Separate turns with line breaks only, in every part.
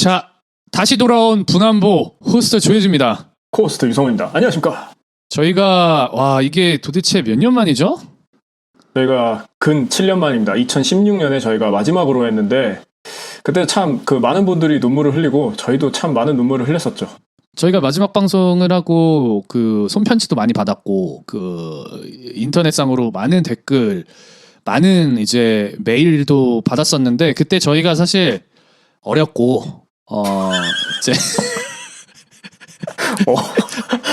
자, 다시 돌아온 분안보 호스트 조혜주입니다.
코호스트 유성호입니다. 안녕하십니까.
저희가 이게 도대체 몇 년 만이죠?
저희가 근 7년 만입니다. 2016년에 저희가 마지막으로 했는데 그때 참 그 많은 분들이 눈물을 흘리고 저희도 참 많은 눈물을 흘렸었죠.
저희가 마지막 방송을 하고 그 손편지도 많이 받았고 그 인터넷상으로 많은 댓글, 많은 이제 메일도 받았었는데 그때 저희가 사실 어렸고 이제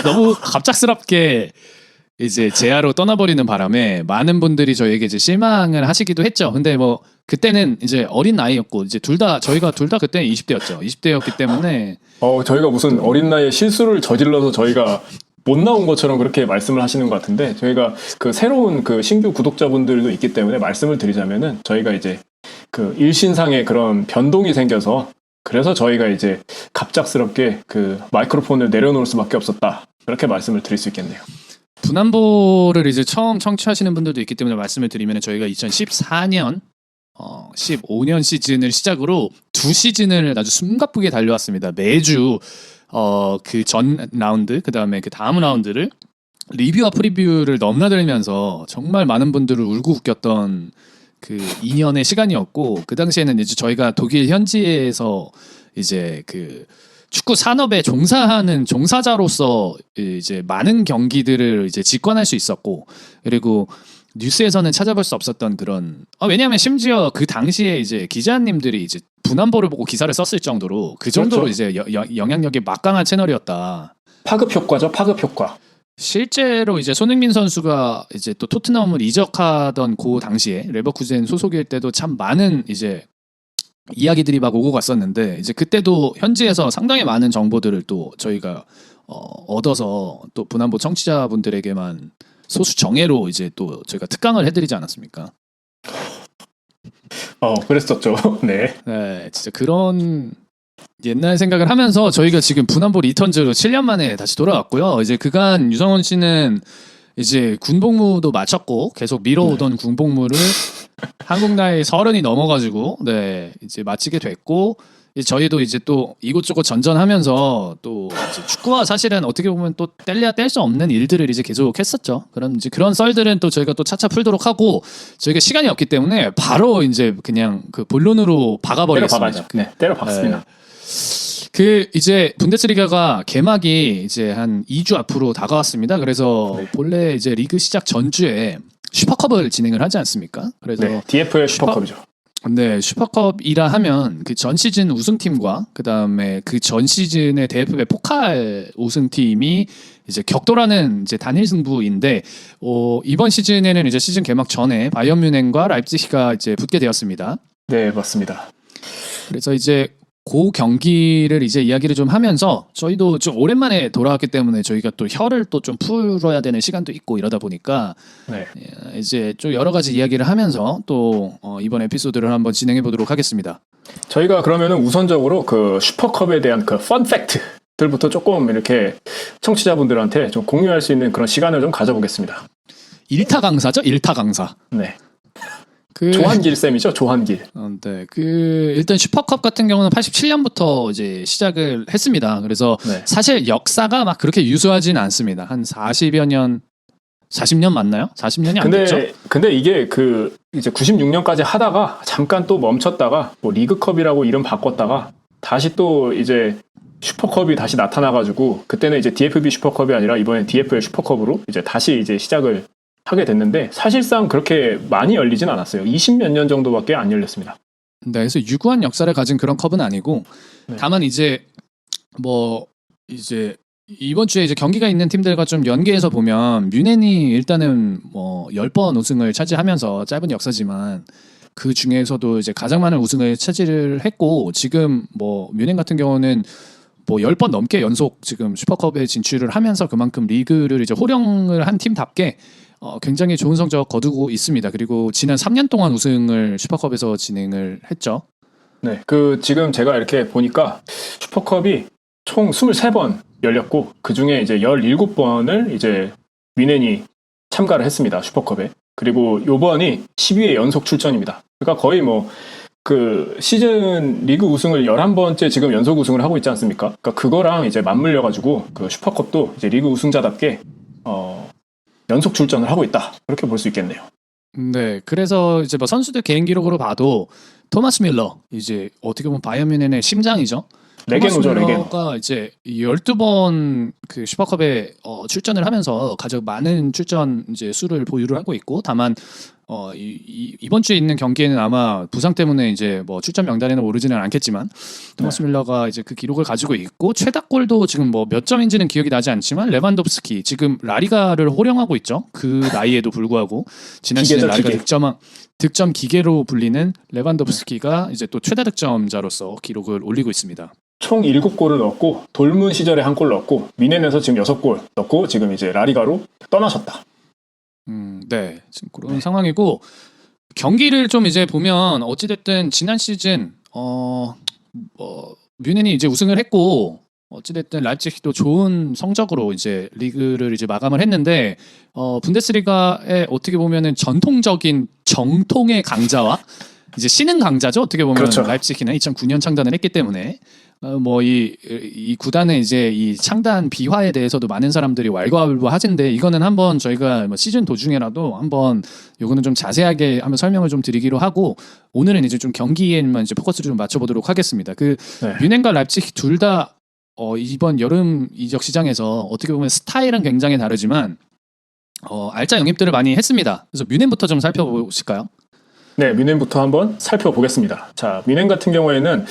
너무 갑작스럽게 이제 제야로 떠나버리는 바람에 많은 분들이 저희에게 이제 실망을 하시기도 했죠. 근데 뭐 그때는 이제 어린 나이였고 이제 저희가 둘 다 그때 20대였죠. 20대였기 때문에
저희가 무슨 어린 나이에 실수를 저질러서 저희가 못 나온 것처럼 그렇게 말씀을 하시는 것 같은데 저희가 그 새로운 그 신규 구독자분들도 있기 때문에 말씀을 드리자면은 저희가 이제 그 일신상의 그런 변동이 생겨서 그래서 저희가 이제 갑작스럽게 그 마이크로폰을 내려놓을 수밖에 없었다. 그렇게 말씀을 드릴 수 있겠네요.
분안보를 이제 처음 청취하시는 분들도 있기 때문에 말씀을 드리면 저희가 2014년 15년 시즌을 시작으로 두 시즌을 아주 숨가쁘게 달려왔습니다. 매주 그 전 라운드 그다음에 그 다음 라운드를 리뷰와 프리뷰를 넘나들면서 정말 많은 분들을 울고 웃겼던 그 2년의 시간이었고 그 당시에는 이제 저희가 독일 현지에서 이제 그 축구 산업에 종사하는 종사자로서 이제 많은 경기들을 이제 직관할 수 있었고 그리고 뉴스에서는 찾아볼 수 없었던 그런 왜냐하면 심지어 그 당시에 이제 기자님들이 이제 분안보를 보고 기사를 썼을 정도로 그 정도로
그렇죠.
이제 영향력이 막강한 채널이었다.
파급 효과죠, 파급 효과.
실제로 이제 손흥민 선수가 이제 또 토트넘을 이적하던 그 당시에 레버쿠젠 소속일 때도 참 많은 이제 이야기들이 막 오고 갔었는데 이제 그때도 현지에서 상당히 많은 정보들을 또 저희가 얻어서 또 분안보 청취자분들에게만 소수 정예로 이제 또 저희가 특강을 해드리지 않았습니까?
그랬었죠. 네.
네, 진짜 그런 옛날 생각을 하면서 저희가 지금 분안보 리턴즈로 7년 만에 다시 돌아왔고요. 이제 그간 유성원 씨는 이제 군복무도 마쳤고 계속 미뤄오던 군복무를 한국 나이 30이 넘어가지고 이제 마치게 됐고 이제 저희도 이제 또 이곳저곳 전전하면서 또 이제 축구와 사실은 어떻게 보면 또 뗄래야 뗄 수 없는 일들을 이제 계속 했었죠. 그럼 이제 그런 썰들은 또 저희가 또 차차 풀도록 하고 저희가 시간이 없기 때문에 바로 이제 그냥 그 본론으로 박아버리겠습니다.
때려 박습니다.
그 이제 분데스리가가 개막이 이제 한 2주 앞으로 다가왔습니다. 그래서 본래 이제 리그 시작 전주에 슈퍼컵을 진행을 하지 않습니까? 그래서
DFL 슈퍼컵이죠.
네, 슈퍼컵이라 하면 그 전 시즌 우승팀과 그 다음에 그 전 시즌의 DFB 포칼 우승팀이 이제 격돌하는 이제 단일 승부인데 이번 시즌에는 이제 시즌 개막 전에 바이에른 뮌헨과 라이프치히가 이제 붙게 되었습니다.
네, 맞습니다.
그래서 이제 그 경기를 이제 이야기를 좀 하면서 저희도 좀 오랜만에 돌아왔기 때문에 저희가 또 혀를 또 좀 풀어야 되는 시간도 있고 이러다 보니까 이제 좀 여러 가지 이야기를 하면서 또 이번 에피소드를 한번 진행해 보도록 하겠습니다.
저희가 그러면은 우선적으로 그 슈퍼컵에 대한 그 펀팩트들부터 조금 이렇게 청취자분들한테 좀 공유할 수 있는 그런 시간을 좀 가져보겠습니다.
일타 강사죠? 일타 강사.
네. 조한길 쌤이죠, 조한길.
네, 일단 슈퍼컵 같은 경우는 87년부터 이제 시작을 했습니다. 그래서 사실 역사가 막 그렇게 유수하진 않습니다. 한 40년 맞나요? 40년이 안 됐죠?
근데 이게 그 이제 96년까지 하다가 잠깐 또 멈췄다가 뭐 리그컵이라고 이름 바꿨다가 다시 또 이제 슈퍼컵이 다시 나타나가지고 그때는 이제 DFB 슈퍼컵이 아니라 이번엔 DFL 슈퍼컵으로 이제 다시 이제 시작을 하게 됐는데 사실상 그렇게 많이 열리진 않았어요. 20몇 년 정도밖에 안 열렸습니다.
네, 그래서 유구한 역사를 가진 그런 컵은 아니고 다만 이제 뭐 이제 이번 주에 이제 경기가 있는 팀들과 좀 연계해서 보면 뮌헨이 일단은 뭐 10번 우승을 차지하면서 짧은 역사지만 그 중에서도 이제 가장 많은 우승을 차지를 했고 지금 뭐 뮌헨 같은 경우는 뭐 10번 넘게 연속 지금 슈퍼컵에 진출을 하면서 그만큼 리그를 이제 호령을 한 팀답게 굉장히 좋은 성적 거두고 있습니다. 그리고 지난 3년 동안 우승을 슈퍼컵에서 진행을 했죠.
네, 그 지금 제가 이렇게 보니까 슈퍼컵이 총 23번 열렸고 그 중에 이제 17번을 이제 뮌헨이 참가를 했습니다. 슈퍼컵에. 그리고 요번이 12회 연속 출전입니다. 그러니까 거의 뭐 그 시즌 리그 우승을 11번째 지금 연속 우승을 하고 있지 않습니까? 그러니까 그거랑 이제 맞물려 가지고 그 슈퍼컵도 이제 리그 우승자답게 연속 출전을 하고 있다. 그렇게 볼 수 있겠네요.
네, 그래서 이제 뭐 선수들 개인 기록으로 봐도 토마스 밀러 이제 어떻게 보면 바이에른 뮌헨의 심장이죠.
레게노죠, 레게노.
밀러가 이제 12번 그 슈퍼컵에 출전을 하면서 가장 많은 출전 이제 수를 보유를 하고 있고, 다만 이번 주에 있는 경기에는 아마 부상 때문에 이제 뭐 출전 명단에는 오르지는 않겠지만 토마스 밀러가 이제 그 기록을 가지고 있고, 최다골도 지금 뭐 몇 점인지는 기억이 나지 않지만 레반도프스키 지금 라리가를 호령하고 있죠. 그 나이에도 불구하고 지난 시즌
기계죠,
라리가
기계.
득점 기계로 불리는 레반도프스키가 이제 또 최다 득점자로서 기록을 올리고 있습니다.
총 7골을 넣었고 돌문 시절에 한 골 넣었고 뮌헨에서 지금 6골 넣고 지금 이제 라리가로 떠나셨다.
네, 지금 그런 상황이고, 경기를 좀 이제 보면 어찌됐든 지난 시즌 뮌헨이 이제 우승을 했고, 어찌됐든 라이프치히도 좋은 성적으로 이제 리그를 이제 마감을 했는데, 분데스리가의 어떻게 보면은 전통적인 정통의 강자와 이제 신흥 강자죠. 어떻게 보면
그렇죠.
라이프치히는 2009년 창단을 했기 때문에 뭐 이 구단의 이제 이 창단 비화에 대해서도 많은 사람들이 왈가왈부하던데, 이거는 한번 저희가 뭐 시즌 도중에라도 한번 요거는 좀 자세하게 한번 설명을 좀 드리기로 하고, 오늘은 이제 좀 경기에만 이제 포커스를 좀 맞춰보도록 하겠습니다. 그
네.
뮌헨과 라이프치히 둘 다 이번 여름 이적 시장에서 어떻게 보면 스타일은 굉장히 다르지만 알짜 영입들을 많이 했습니다. 그래서 뮌헨부터 좀 살펴보실까요?
네, 뮌헨부터 한번 살펴보겠습니다. 자, 뮌헨 같은 경우에는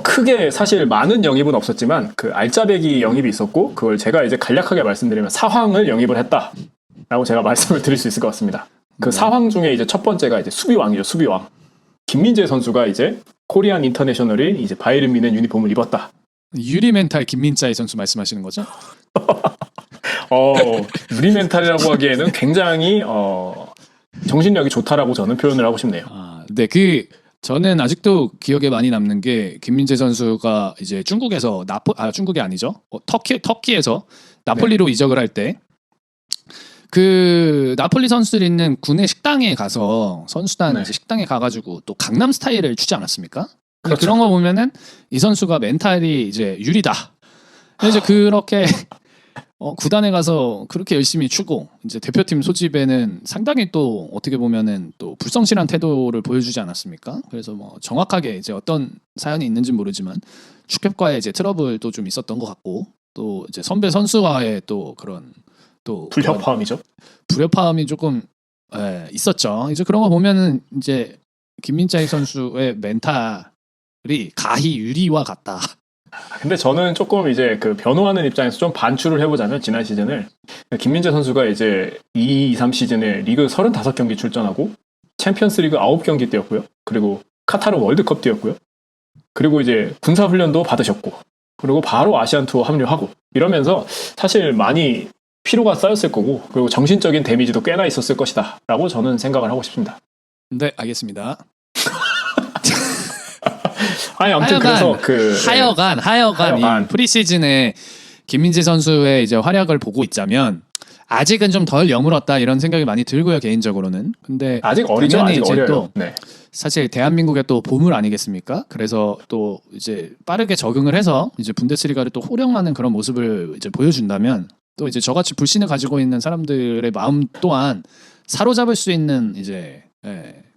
크게 사실 많은 영입은 없었지만 그 알짜배기 영입이 있었고, 그걸 제가 이제 간략하게 말씀드리면 사황을 영입을 했다라고 제가 말씀을 드릴 수 있을 것 같습니다. 그 사황 중에 이제 첫 번째가 이제 수비왕이죠, 수비왕. 김민재 선수가 이제 코리안 인터내셔널이 이제 바이에른 뮌헨 유니폼을 입었다.
유리 멘탈 김민자이 선수 말씀하시는 거죠?
유리 멘탈이라고 하기에는 굉장히 정신력이 좋다라고 저는 표현을 하고 싶네요.
네, 저는 아직도 기억에 많이 남는 게, 김민재 선수가 이제 중국에서 중국이 아니죠. 터키에서 나폴리로 이적을 할 때, 그 나폴리 선수들이 있는 군의 식당에 가서 선수단 이제 식당에 가가지고 또 강남 스타일을 추지 않았습니까?
그렇죠.
그런 거 보면은 이 선수가 멘탈이 이제 유리다. 이제 그렇게 구단에 가서 그렇게 열심히 추고, 이제 대표팀 소집에는 상당히 또 어떻게 보면은 또 불성실한 태도를 보여주지 않았습니까? 그래서 뭐 정확하게 이제 어떤 사연이 있는지 모르지만 축협과의 이제 트러블도 좀 있었던 것 같고, 또 이제 선배 선수와의 또 그런 또
불협화음이죠.
불협화음이 조금 있었죠. 이제 그런 거 보면은 이제 김민자희 선수의 멘탈이 가히 유리와 같다.
근데 저는 조금 이제 그 변호하는 입장에서 좀 반추를 해보자면, 지난 시즌을 김민재 선수가 이제 2-3 시즌에 리그 35경기 출전하고 챔피언스 리그 9경기 뛰었고요. 그리고 카타르 월드컵 뛰었고요. 그리고 이제 군사훈련도 받으셨고, 그리고 바로 아시안 투어 합류하고, 이러면서 사실 많이 피로가 쌓였을 거고, 그리고 정신적인 데미지도 꽤나 있었을 것이다 라고 저는 생각을 하고 싶습니다.
네, 알겠습니다.
아니, 아무튼 그래서
하여간 이 프리시즌에 김민재 선수의 이제 활약을 보고 있자면 아직은 좀 덜 여물었다, 이런 생각이 많이 들고요, 개인적으로는. 근데
아직 어리죠.
당연히
아직
이제
어려요.
또
네.
사실 대한민국의 또 보물 아니겠습니까? 그래서 또 이제 빠르게 적응을 해서 이제 분데스리가를 또 호령하는 그런 모습을 이제 보여준다면, 또 이제 저같이 불신을 가지고 있는 사람들의 마음 또한 사로잡을 수 있는 이제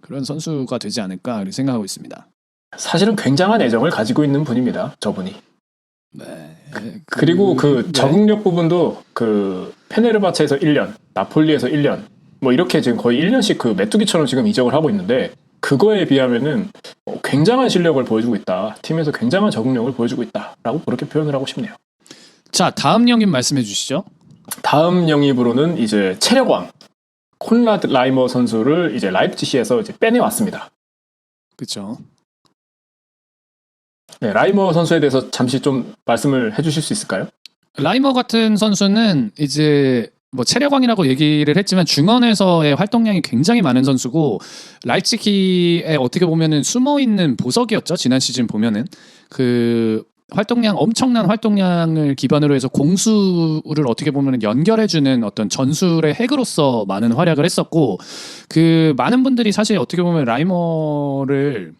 그런 선수가 되지 않을까 이렇게 생각하고 있습니다.
사실은 굉장한 애정을 가지고 있는 분입니다, 저분이.
네.
그리고 그 적응력 부분도 그 페네르바체에서 1년, 나폴리에서 1년, 뭐 이렇게 지금 거의 1년씩 그 메뚜기처럼 지금 이적을 하고 있는데, 그거에 비하면은 굉장한 실력을 보여주고 있다. 팀에서 굉장한 적응력을 보여주고 있다라고 그렇게 표현을 하고 싶네요.
자, 다음 영입 말씀해 주시죠.
다음 영입으로는 이제 체력왕 콘라드 라이머 선수를 이제 라이프치히에서 이제 빼내왔습니다.
그렇죠.
네, 라이머 선수에 대해서 잠시 좀 말씀을 해주실 수 있을까요?
라이머 같은 선수는 이제 뭐 체력왕이라고 얘기를 했지만 중원에서의 활동량이 굉장히 많은 선수고, 라이프치히에 어떻게 보면은 숨어 있는 보석이었죠. 지난 시즌 보면은 그 엄청난 활동량을 기반으로 해서 공수를 어떻게 보면 연결해주는 어떤 전술의 핵으로서 많은 활약을 했었고, 그 많은 분들이 사실 어떻게 보면 라이머를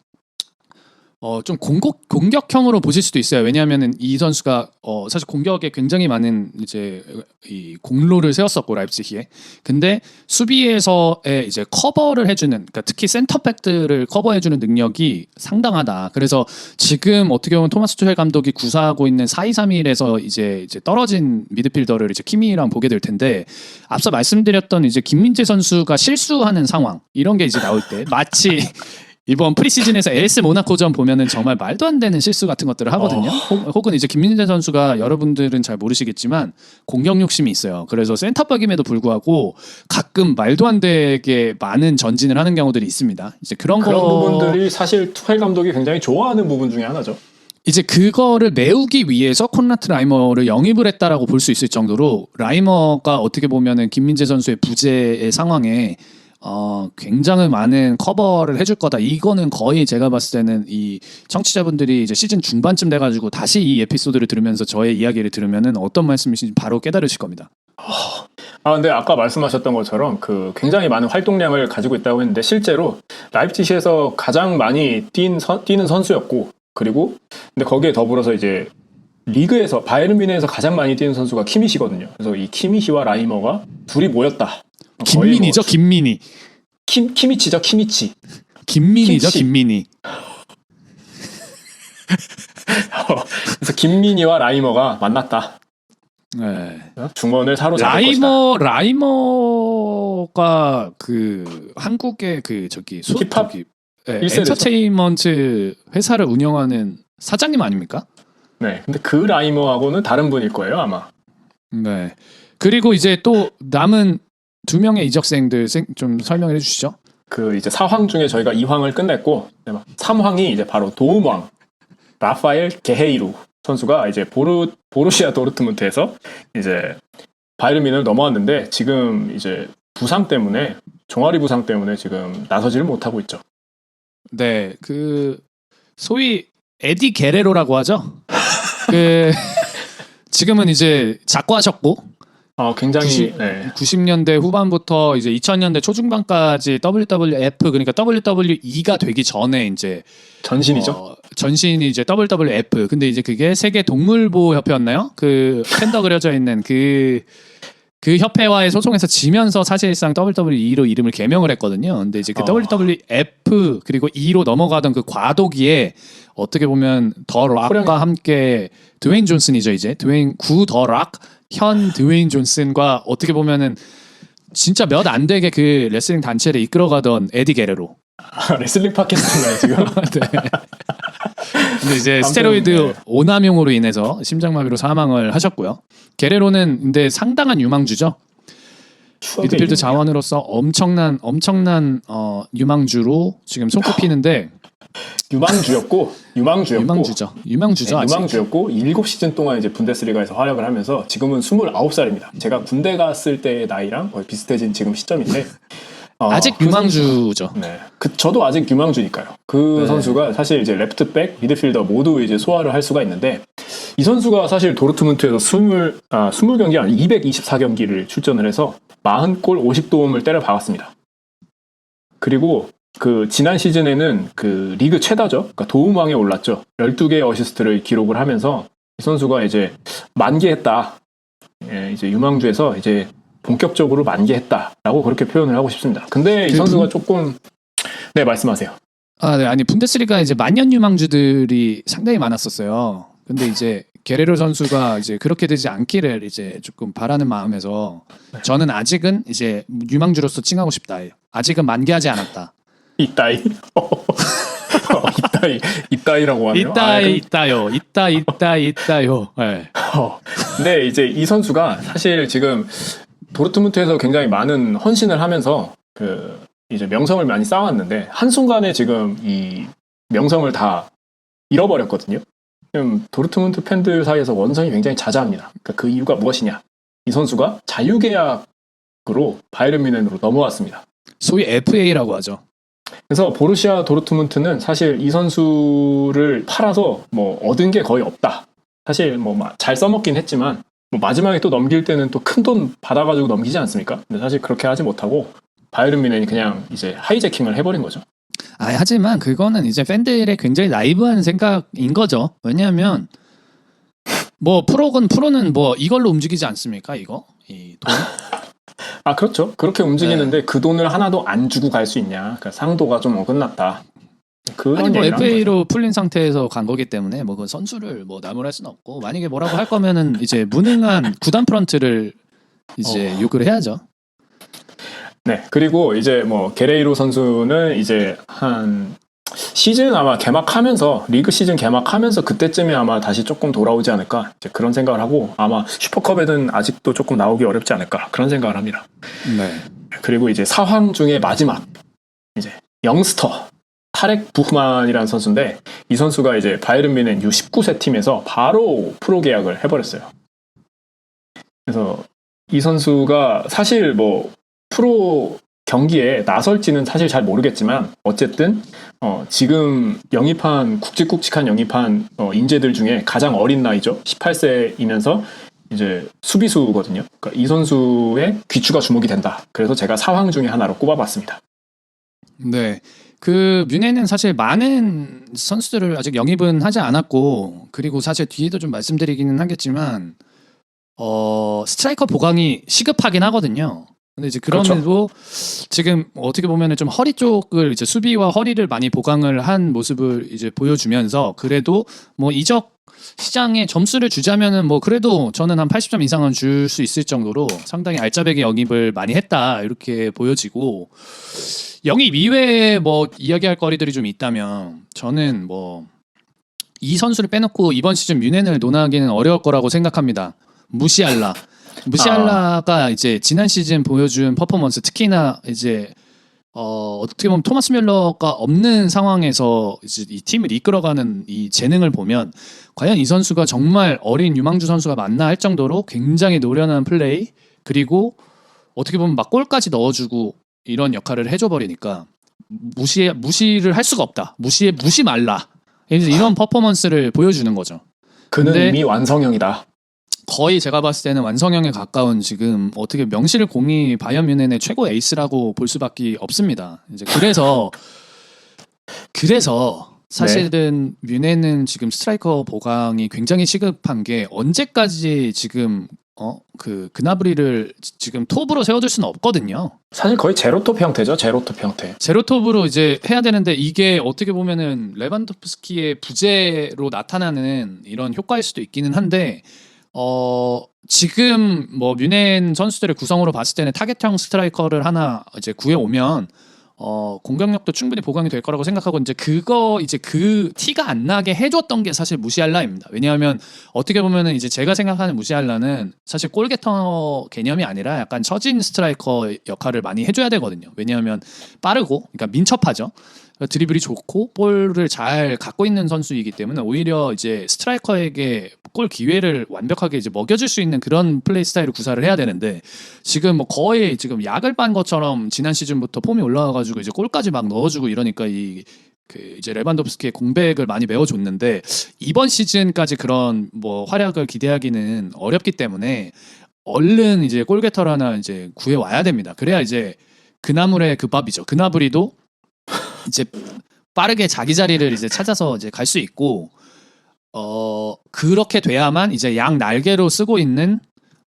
좀 공격형으로 보실 수도 있어요. 왜냐하면 이 선수가 사실 공격에 굉장히 많은 이제 이 공로를 세웠었고 라이프치히에. 근데 수비에서의 이제 커버를 해주는, 그러니까 특히 센터백들을 커버해주는 능력이 상당하다. 그래서 지금 어떻게 보면 토마스 투헬 감독이 구사하고 있는 4-2-3-1에서 이제 떨어진 미드필더를 이제 키미랑 보게 될 텐데, 앞서 말씀드렸던 이제 김민재 선수가 실수하는 상황 이런 게 이제 나올 때 마치 이번 프리시즌에서 AS 모나코전 보면은 정말 말도 안 되는 실수 같은 것들을 하거든요. 혹은 이제 김민재 선수가 여러분들은 잘 모르시겠지만 공격 욕심이 있어요. 그래서 센터백임에도 불구하고 가끔 말도 안 되게 많은 전진을 하는 경우들이 있습니다. 이제 그런
부분들이 사실 투헬 감독이 굉장히 좋아하는 부분 중에 하나죠.
이제 그거를 메우기 위해서 콘라트 라이머를 영입을 했다라고 볼 수 있을 정도로, 라이머가 어떻게 보면은 김민재 선수의 부재의 상황에 굉장히 많은 커버를 해줄 거다. 이거는 거의 제가 봤을 때는 이 청취자분들이 이제 시즌 중반쯤 돼가지고 다시 이 에피소드를 들으면서 저의 이야기를 들으면은 어떤 말씀이신지 바로 깨달으실 겁니다.
근데 아까 말씀하셨던 것처럼 그 굉장히 많은 활동량을 가지고 있다고 했는데, 실제로 라이프치히에서 가장 많이 뛰는 선수였고, 그리고 근데 거기에 더불어서 이제 리그에서 바이에른 뮌헨에서 가장 많이 뛰는 선수가 키미시거든요. 그래서 이 키미시와 라이머가 둘이 모였다.
김민이죠, 김민이.
키미치죠, 키미치.
김민이죠, 김민이.
그래서 김민이와 라이머가 만났다.
네.
중원을 사로잡을 것이다.
라이머가 그 한국의 그
힙합
엔터테인먼트 회사를 운영하는 사장님 아닙니까?
네. 근데 그 라이머하고는 다른 분일 거예요, 아마.
네. 그리고 이제 또 남은 2명의 이적생들 좀 설명을 해주시죠.
그 이제 4황 중에 저희가 2황을 끝냈고, 3황이 이제 바로 도움왕 라파엘 게헤이루 선수가 이제 보루시아 도르트문트에서 이제 바이에른 뮌헨을 넘어왔는데, 지금 이제 부상 때문에, 종아리 부상 때문에 지금 나서지를 못하고 있죠.
네, 그 소위 에디 게레로라고 하죠. 그 지금은 이제 작고하셨고,
굉장히
90년대 후반부터 이제 2000년대 초중반까지 WWF, 그러니까 WWE가 되기 전에 이제
전신이죠.
전신이 이제 WWF. 근데 이제 그게 세계 동물보호 협회였나요? 그 팬더 그려져 있는 그 협회와의 소송에서 지면서 사실상 WWE로 이름을 개명을 했거든요. 근데 이제 그 WWF 그리고 E로 넘어가던 그 과도기에 어떻게 보면 더 락과 함께 드웨인 존슨이죠, 이제 구 더 락, 현 드웨인 존슨과 어떻게 보면은 진짜 몇 안 되게 그 레슬링 단체를 이끌어가던 에디 게레로.
레슬링 팟캐스트인가요 지금?
네. 근데 이제 스테로이드 오남용으로 인해서 심장마비로 사망을 하셨고요. 게레로는 근데 상당한 유망주죠. 미드필드 자원으로서 엄청난 유망주로 지금 손꼽히는데,
유망주였고
유망주죠.
유망주였고 7시즌 동안 이제 분데스리가에서 활약을 하면서 지금은 29살입니다. 제가 군대 갔을 때의 나이랑 거의 비슷해진 지금 시점인데,
아직 유망주죠.
네. 저도 아직 유망주니까요. 그 선수가 사실 이제 레프트백, 미드필더 모두 이제 소화를 할 수가 있는데, 이 선수가 사실 도르트문트에서 20경기 아니 224경기를 출전을 해서 40골 50도움을 때려 박았습니다. 그리고 그 지난 시즌에는 그 리그 최다죠. 그러니까 도움왕에 올랐죠. 12개의 어시스트를 기록을 하면서 이 선수가 이제 만개했다. 이제 유망주에서 이제 본격적으로 만개했다라고 그렇게 표현을 하고 싶습니다. 근데 이 선수가 조금 말씀하세요.
네, 아니 분데스리가 이제 만년 유망주들이 상당히 많았었어요. 근데 이제 게레로 선수가 이제 그렇게 되지 않기를 이제 조금 바라는 마음에서, 저는 아직은 이제 유망주로서 칭하고 싶다. 아직은 만개하지 않았다.
이따이. 이따이라고 하네요.
이따요. 네.
근데 이제 이 선수가 사실 지금 도르트문트에서 굉장히 많은 헌신을 하면서 그 이제 명성을 많이 쌓았는데, 한순간에 지금 이 명성을 다 잃어버렸거든요. 지금 도르트문트 팬들 사이에서 원성이 굉장히 자자합니다. 그러니까 그 이유가 무엇이냐? 이 선수가 자유계약으로 바이에른 뮌헨으로 넘어왔습니다.
소위 FA라고 하죠.
그래서 보루시아 도르트문트는 사실 이 선수를 팔아서 뭐 얻은 게 거의 없다. 사실 뭐 잘 써먹긴 했지만 뭐 마지막에 또 넘길 때는 또 큰 돈 받아가지고 넘기지 않습니까? 근데 사실 그렇게 하지 못하고 바이에른 뮌헨이 그냥 이제 하이제킹을 해버린 거죠.
하지만 그거는 이제 팬들의 굉장히 나이브한 생각인 거죠. 왜냐하면 뭐 프로는 뭐 이걸로 움직이지 않습니까? 이거 이 돈.
아, 그렇죠. 그렇게 움직이는데 그 돈을 하나도 안 주고 갈 수 있냐. 그러니까 상도가 좀 어긋났다. 그런
아니 뭐
얘기를 한
FA로 풀린 상태에서 간 거기 때문에 뭐 그 선수를 뭐 나무랄 수는 없고 만약에 뭐라고 할 거면은 이제 무능한 구단 프런트를 이제 욕을 해야죠.
네. 그리고 이제 뭐 게레이로 선수는 이제 한 시즌 아마 개막하면서 리그 시즌 개막하면서 그때쯤에 아마 다시 조금 돌아오지 않을까 이제 그런 생각을 하고 아마 슈퍼컵에는 아직도 조금 나오기 어렵지 않을까 그런 생각을 합니다.
네.
그리고 이제 사황 중에 마지막 이제 영스터 타렉 부흐만이라는 선수인데 이 선수가 이제 바이에른 뮌헨 U19세 팀에서 바로 프로 계약을 해버렸어요. 그래서 이 선수가 사실 뭐 프로 경기에 나설지는 사실 잘 모르겠지만 어쨌든 지금 영입한 굵직굵직한 영입한 인재들 중에 가장 어린 나이죠. 18세이면서 이제 수비수거든요. 그러니까 이 선수의 귀추가 주목이 된다. 그래서 제가 사황 중에 하나로 꼽아봤습니다.
네. 그 뮌헨은 사실 많은 선수들을 아직 영입은 하지 않았고 그리고 사실 뒤에도 좀 말씀드리기는 하겠지만 스트라이커 보강이 시급하긴 하거든요. 근데 이제 그럼에도 지금 어떻게 보면은 좀 허리 쪽을 이제 수비와 허리를 많이 보강을 한 모습을 이제 보여주면서 그래도 뭐 이적 시장에 점수를 주자면은 뭐 그래도 저는 한 80점 이상은 줄 수 있을 정도로 상당히 알짜배기 영입을 많이 했다 이렇게 보여지고 영입 이외에 뭐 이야기할 거리들이 좀 있다면 저는 뭐 이 선수를 빼놓고 이번 시즌 뮌헨을 논하기는 어려울 거라고 생각합니다. 무시알라가 이제 지난 시즌 보여준 퍼포먼스 특히나 이제 어떻게 보면 토마스 뮬러가 없는 상황에서 이제 이 팀을 이끌어가는 이 재능을 보면 과연 이 선수가 정말 어린 유망주 선수가 맞나 할 정도로 굉장히 노련한 플레이 그리고 어떻게 보면 막 골까지 넣어주고 이런 역할을 해줘 버리니까 무시를 할 수가 없다. 무시 말라. 이런 퍼포먼스를 보여주는 거죠.
그는
근데
이미 완성형이다.
거의 제가 봤을 때는 완성형에 가까운 지금 어떻게 명실공히 바이에른 뮌헨의 최고 에이스라고 볼 수밖에 없습니다. 이제 그래서 사실은 뮌헨은 지금 스트라이커 보강이 굉장히 시급한 게 언제까지 지금 그 그나브리를 지금 톱으로 세워둘 수는 없거든요.
사실 거의 제로톱 형태죠. 제로톱 형태.
제로톱으로 이제 해야 되는데 이게 어떻게 보면은 레반도프스키의 부재로 나타나는 이런 효과일 수도 있기는 한데 지금 뭐 뮌헨 선수들의 구성으로 봤을 때는 타겟형 스트라이커를 하나 이제 구해 오면 공격력도 충분히 보강이 될 거라고 생각하고 이제 그 티가 안 나게 해줬던 게 사실 무시알라입니다. 왜냐하면 어떻게 보면은 이제 제가 생각하는 무시알라는 사실 골게터 개념이 아니라 약간 처진 스트라이커 역할을 많이 해줘야 되거든요. 왜냐하면 빠르고 그러니까 민첩하죠. 드리블이 좋고 볼을 잘 갖고 있는 선수이기 때문에 오히려 이제 스트라이커에게 골 기회를 완벽하게 이제 먹여줄 수 있는 그런 플레이 스타일을 구사를 해야 되는데 지금 뭐 거의 지금 약을 빤 것처럼 지난 시즌부터 폼이 올라와가지고 이제 골까지 막 넣어주고 이러니까 이제 레반도프스키의 공백을 많이 메워줬는데 이번 시즌까지 그런 뭐 활약을 기대하기는 어렵기 때문에 얼른 이제 골게터를 하나 이제 구해 와야 됩니다. 그래야 이제 그나물의 그 밥이죠. 그나브리도 이제 빠르게 자기 자리를 이제 찾아서 이제 갈 수 있고 그렇게 돼야만 이제 양 날개로 쓰고 있는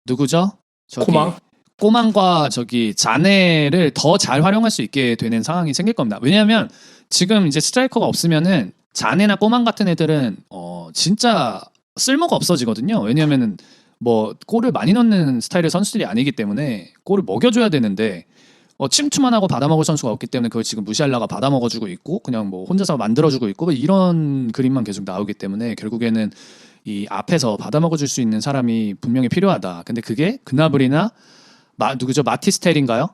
누구죠? 꼬망과 저기 자네를 더 잘 활용할 수 있게 되는 상황이 생길 겁니다. 왜냐하면 지금 이제 스트라이커가 없으면은 자네나 꼬망 같은 애들은 진짜 쓸모가 없어지거든요. 왜냐하면은 뭐 골을 많이 넣는 스타일의 선수들이 아니기 때문에 골을 먹여줘야 되는데 침투만 하고 받아먹을 선수가 없기 때문에 그걸 지금 무시알라가 받아먹어주고 있고 그냥 뭐 혼자서 만들어주고 있고 이런 그림만 계속 나오기 때문에 결국에는 이 앞에서 받아먹어줄 수 있는 사람이 분명히 필요하다. 근데 그게 그나브리나 누구죠? 마티스텔인가요?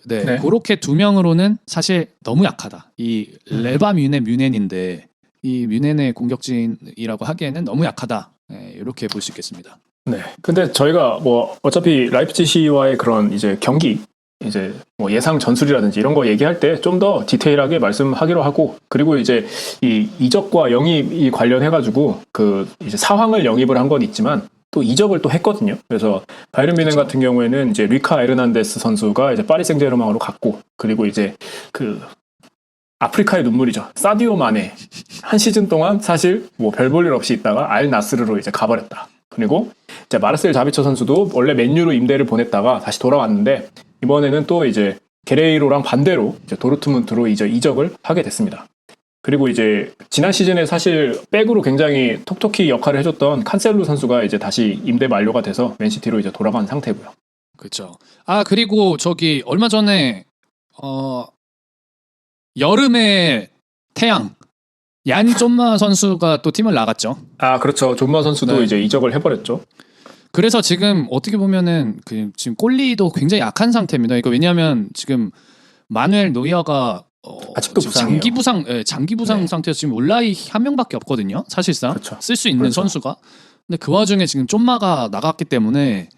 네. 그렇게 두 명으로는 사실 너무 약하다. 이 레바 뮌헨인데 이 뮌헨의 공격진이라고 하기에는 너무 약하다. 네, 이렇게 볼 수 있겠습니다.
네. 근데 저희가 뭐 어차피 라이프치히와의 그런 이제 경기 이제 뭐 예상 전술이라든지 이런 거 얘기할 때 좀 더 디테일하게 말씀하기로 하고 그리고 이제 이 이적과 영입이 관련해가지고 그 이제 사황을 영입을 한 건 있지만 또 이적을 또 했거든요. 그래서 바이에른 뮌헨 같은 경우에는 이제 리카 에르난데스 선수가 이제 파리 생제르맹으로 갔고 그리고 이제 그 아프리카의 눈물이죠. 사디오 마네 한 시즌 동안 사실 뭐 별 볼 일 없이 있다가 알 나스르로 이제 가버렸다. 그리고 이제 마르셀 자비처 선수도 원래 맨유로 임대를 보냈다가 다시 돌아왔는데 이번에는 또 이제 게레이로랑 반대로 이제 도르트문트로 이제 이적을 하게 됐습니다. 그리고 이제 지난 시즌에 사실 백으로 굉장히 톡톡히 역할을 해줬던 칸셀루 선수가 이제 다시 임대 만료가 돼서 맨시티로 이제 돌아간 상태고요.
그렇죠. 아 그리고 저기 얼마 전에 여름의 태양 얀 좀마 선수가 또 팀을 나갔죠.
아 그렇죠. 존마 선수도
네.
이제 이적을 해버렸죠.
그래서 지금 어떻게 보면은 그 지금 골리도 굉장히 약한 상태입니다. 이거 왜냐하면 지금 마누엘 노이어가
아직도
지금
부상이에요.
장기 부상
네.
상태에서 지금 올라이 한 명밖에 없거든요. 사실상
그렇죠.
쓸 수 있는
그렇죠.
선수가. 근데 그 와중에 지금 좀마가 나갔기 때문에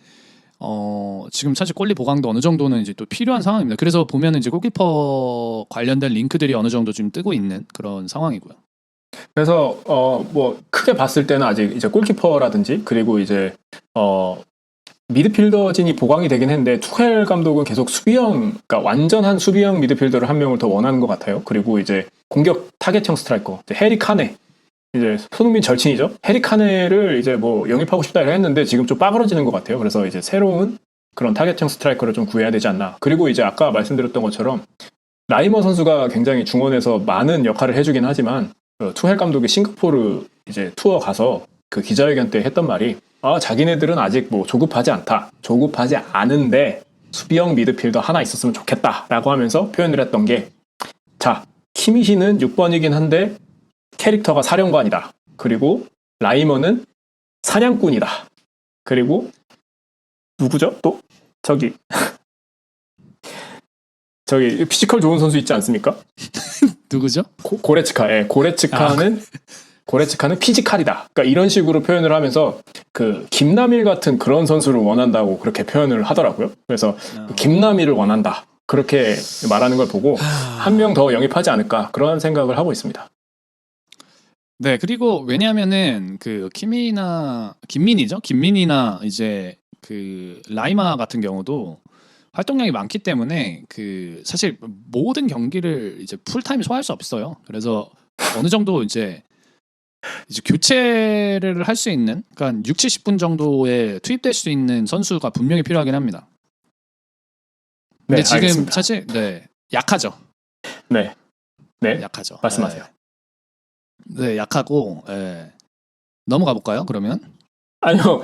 지금 사실 골리 보강도 어느 정도는 이제 또 필요한 상황입니다. 그래서 보면은 이제 골키퍼 관련된 링크들이 어느 정도 지금 뜨고 있는 그런 상황이고요.
그래서 뭐 크게 봤을 때는 아직 이제 골키퍼라든지 그리고 이제 미드필더진이 보강이 되긴 했는데 투헬 감독은 계속 수비형, 그러니까 완전한 수비형 미드필더를 한 명을 더 원하는 것 같아요. 그리고 이제 공격 타겟형 스트라이커 이제 해리 카네, 이제 손흥민 절친이죠. 해리 카네를 이제 뭐 영입하고 싶다 했는데 지금 좀 빠그러지는 것 같아요. 그래서 이제 새로운 그런 타겟형 스트라이커를 좀 구해야 되지 않나. 그리고 이제 아까 말씀드렸던 것처럼 라이머 선수가 굉장히 중원에서 많은 역할을 해주긴 하지만 투헬 감독이 싱가포르 이제 투어 가서 그 기자회견 때 했던 말이 자기네들은 아직 뭐 조급하지 않다. 조급하지 않은데 수비형 미드필더 하나 있었으면 좋겠다라고 하면서 표현을 했던 게 자, 키미시는 6번이긴 한데 캐릭터가 사령관이다. 그리고 라이머는 사냥꾼이다. 그리고 누구죠? 또 저기 피지컬 좋은 선수 있지 않습니까?
누구죠?
고레츠카. 예, 고레츠카는 피지컬이다. 그러니까 이런 식으로 표현을 하면서 그 김남일 같은 그런 선수를 원한다고 그렇게 표현을 하더라고요. 그래서 김남일을 원한다. 그렇게 말하는 걸 보고 한 명 더 영입하지 않을까 그런 생각을 하고 있습니다.
네, 그리고 왜냐하면은 그 김민이나 이제 그 라이마 같은 경우도 활동량이 많기 때문에 그 사실 모든 경기를 이제 풀타임 소화할 수 없어요. 그래서 어느 정도 이제 교체를 할 수 있는, 그러니까 6, 70분 정도에 투입될 수 있는 선수가 분명히 필요하긴 합니다. 근데
네,
지금
알겠습니다.
사실 약하죠.
네,
약하죠.
말씀하세요.
네, 약하고 넘어가 볼까요? 그러면
아니요,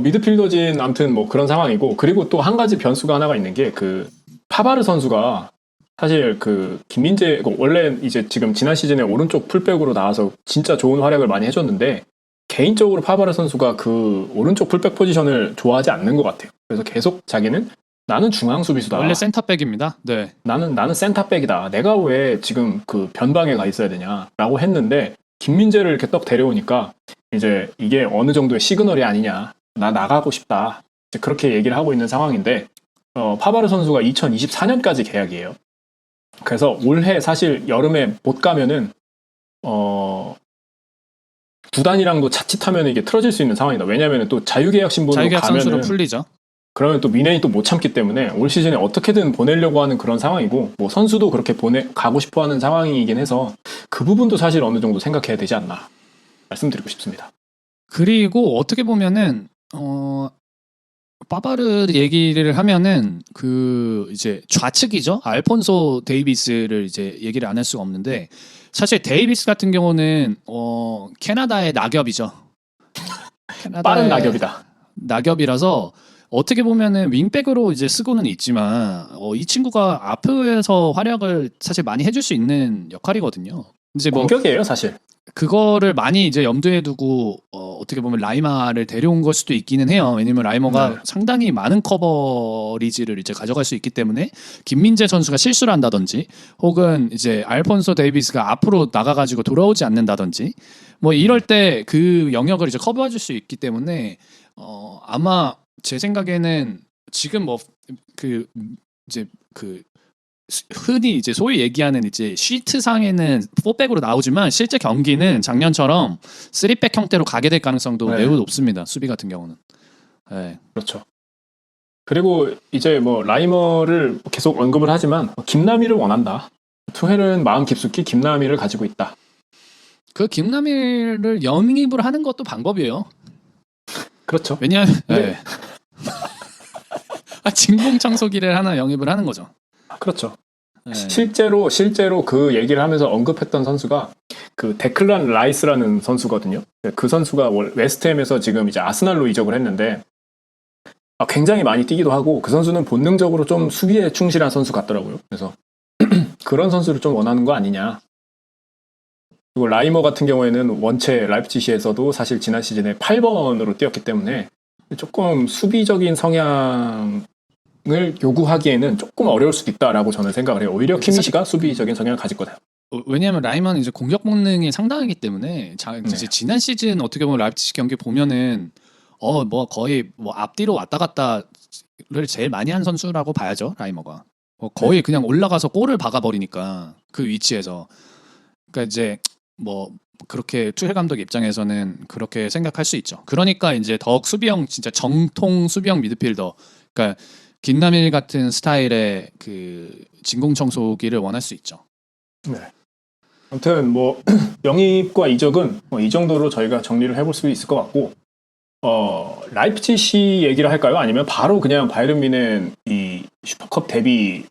미드필더진 아무튼 뭐 그런 상황이고, 그리고 또 한 가지 변수가 하나가 있는 게 그 파바르 선수가 사실 그 김민재, 원래 이제 지금 지난 시즌에 오른쪽 풀백으로 나와서 진짜 좋은 활약을 많이 해줬는데 개인적으로 파바르 선수가 그 오른쪽 풀백 포지션을 좋아하지 않는 것 같아요. 그래서 계속 자기는 나는 중앙 수비수다.
원래 센터백입니다. 네.
나는 센터백이다. 내가 왜 지금 그 변방에 가 있어야 되냐라고 했는데 김민재를 이렇게 떡 데려오니까 이제 이게 어느 정도의 시그널이 아니냐. 나 나가고 싶다. 이제 그렇게 얘기를 하고 있는 상황인데 파바르 선수가 2024년까지 계약이에요. 그래서 올해 사실 여름에 못 가면은 구단이랑도 자칫하면 이게 틀어질 수 있는 상황이다. 왜냐하면 또 자유계약 신분으로
자유계약 선수로
가면은
풀리죠.
그러면 또 미네이 또 못 참기 때문에 올 시즌에 어떻게든 보내려고 하는 그런 상황이고 뭐 선수도 그렇게 가고 싶어하는 상황이긴 해서 그 부분도 사실 어느 정도 생각해야 되지 않나 말씀드리고 싶습니다.
그리고 어떻게 보면은 파바르 얘기를 하면은 그 이제 좌측이죠. 알폰소 데이비스를 이제 얘기를 안 할 수가 없는데 사실 데이비스 같은 경우는 캐나다의 낙엽이죠.
빠른 낙엽이다.
낙엽이라서 어떻게 보면은 윙백으로 이제 쓰고는 있지만 이 친구가 앞에서 활약을 사실 많이 해줄 수 있는 역할이거든요. 이제 뭐
공격이에요 사실.
그거를 많이 이제 염두에 두고 어떻게 보면 라이마를 데려온 걸 수도 있기는 해요. 왜냐면 라이머가
네.
상당히 많은 커버리지를 이제 가져갈 수 있기 때문에 김민재 선수가 실수를 한다든지 혹은 이제 알폰소 데이비스가 앞으로 나가가지고 돌아오지 않는다든지 뭐 이럴 때 그 영역을 이제 커버해줄 수 있기 때문에 아마 제 생각에는 지금 뭐 그 이제 그 흔히 이제 소위 얘기하는 이제 시트상에는 4백으로 나오지만 실제 경기는 작년처럼 3백 형태로 가게 될 가능성도
네.
매우 높습니다. 수비 같은 경우는. 네.
그렇죠. 그리고 이제 뭐 라이머를 계속 언급을 하지만 김남일을 원한다. 투헬은 마음 깊숙이 김남일을 가지고 있다.
그 김남일을 영입을 하는 것도 방법이에요.
그렇죠.
왜냐하면
네.
진공청소기를 하나 영입을 하는 거죠.
그렇죠.
네.
실제로 그 얘기를 하면서 언급했던 선수가 그 데클란 라이스라는 선수거든요. 그 선수가 웨스트햄에서 지금 이제 아스날로 이적을 했는데 굉장히 많이 뛰기도 하고 그 선수는 본능적으로 좀 수비에 충실한 선수 같더라고요. 그래서 그런 선수를 좀 원하는 거 아니냐. 그리고 라이머 같은 경우에는 원체 라이프치히에서도 사실 지난 시즌에 8번으로 뛰었기 때문에 조금 수비적인 성향을 요구하기에는 조금 어려울 수도 있다라고 저는 생각을 해요. 오히려 키미시가 수비적인 성향을 가질 거다.
왜냐하면 라이먼은 이제 공격 본능이 상당하기 때문에 이제 지난 시즌 어떻게 보면 라이프치히 경기 보면은 뭐 거의 뭐 앞뒤로 왔다 갔다를 제일 많이 한 선수라고 봐야죠. 라이머가 거의 그냥 올라가서 골을 박아버리니까 그 위치에서 그러니까 이제 뭐 그렇게 투헬 감독 입장에서는 그렇게 생각할 수 있죠. 그러니까 이제 더욱 수비형 진짜 정통 수비형 미드필더 그러니까 김남일 같은 스타일의 그 진공 청소기를 원할 수 있죠.
네. 아무튼 뭐 영입과 이적은 이 정도로 저희가 정리를 해볼 수 있을 것 같고 라이프치히 얘기를 할까요? 아니면 바로 그냥 바이에른 뮌헨 이 슈퍼컵 데뷔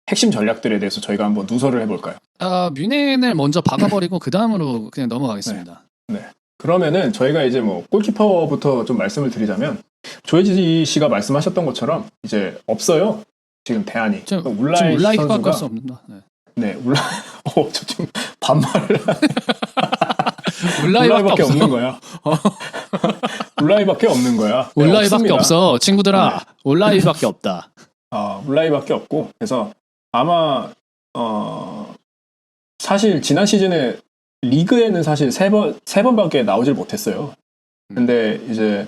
핵심 전략들에 대해서 저희가 한번 누설을 해볼까요?
뮌헨을 먼저 박아버리고 그 다음으로 그냥 넘어가겠습니다.
네. 그러면은 저희가 이제 뭐 골키퍼부터 좀 말씀을 드리자면 조혜지 씨가 말씀하셨던 것처럼 이제 없어요. 지금 대안이.
울라이밖에 없는다.
네, 저 지금 반말을
울라이밖에
없는 거야. 울라이밖에 없는 거야.
울라이밖에 없어, 친구들아.
네.
울라이밖에 없다.
울라이밖에 없고 그래서 아마 사실 지난 시즌에 리그에는 사실 세 번밖에 나오질 못했어요. 근데 이제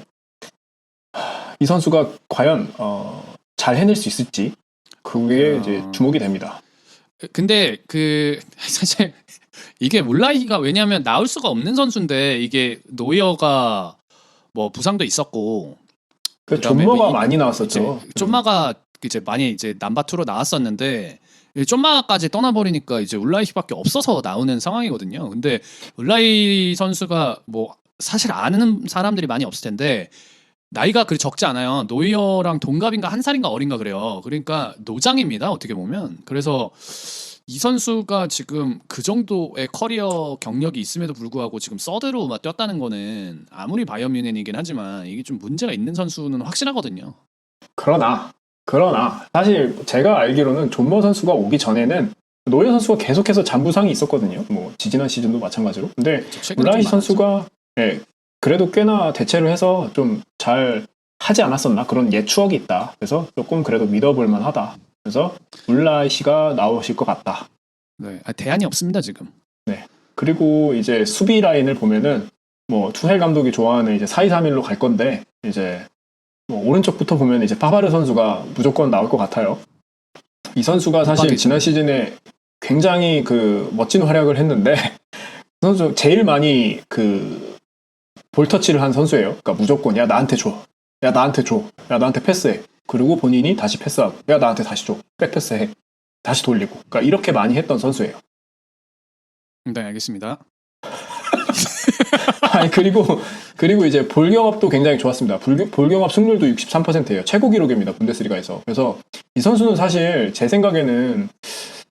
이 선수가 과연 잘 해낼 수 있을지 그게 이제 주목이 됩니다.
근데 그 사실 이게 울라이가 왜냐하면 나올 수가 없는 선수인데 이게 노이어가 뭐 부상도 있었고
그 존머가 많이 나왔었죠.
존마가 이제 많이 이제 넘버 2로 나왔었는데 존마까지 떠나버리니까 이제 울라이밖에 없어서 나오는 상황이거든요. 근데 울라이 선수가 뭐 사실 아는 사람들이 많이 없을 텐데 나이가 그리 적지 않아요. 노이어랑 동갑인가 한 살인가 어린가 그래요. 그러니까 노장입니다. 어떻게 보면. 그래서 이 선수가 지금 그 정도의 커리어 경력이 있음에도 불구하고 지금 서드로 막 뛰었다는 거는 아무리 바이에른 뮌헨이긴 하지만 이게 좀 문제가 있는 선수는 확실하거든요.
그러나 사실 제가 알기로는 존머 선수가 오기 전에는 노이어 선수가 계속해서 잔부상이 있었거든요. 뭐 지지난 시즌도 마찬가지로. 근데 울라이 선수가 그래도 꽤나 대체를 해서 좀 잘 하지 않았었나 그런 옛 추억이 있다. 그래서 조금 그래도 믿어볼 만하다. 그래서 울라이 씨가 나오실 것 같다.
네, 대안이 없습니다 지금.
네. 그리고 이제 수비 라인을 보면은 뭐 투헬 감독이 좋아하는 이제 4-2-3-1로 갈 건데 이제 뭐 오른쪽부터 보면 이제 파바르 선수가 무조건 나올 것 같아요. 이 선수가 사실 지난 시즌에 굉장히 그 멋진 활약을 했는데 선수 제일 많이 그 볼터치를 한 선수예요. 그러니까 무조건 야 나한테 줘. 야 나한테 줘. 야 나한테 패스해. 그리고 본인이 다시 패스하고 야 나한테 다시 줘. 백패스해. 다시 돌리고. 그러니까 이렇게 많이 했던 선수예요.
네, 알겠습니다.
아니 그리고 이제 볼경합도 굉장히 좋았습니다. 볼경합 승률도 63%예요. 최고 기록입니다. 분데스리가에서. 그래서 이 선수는 사실 제 생각에는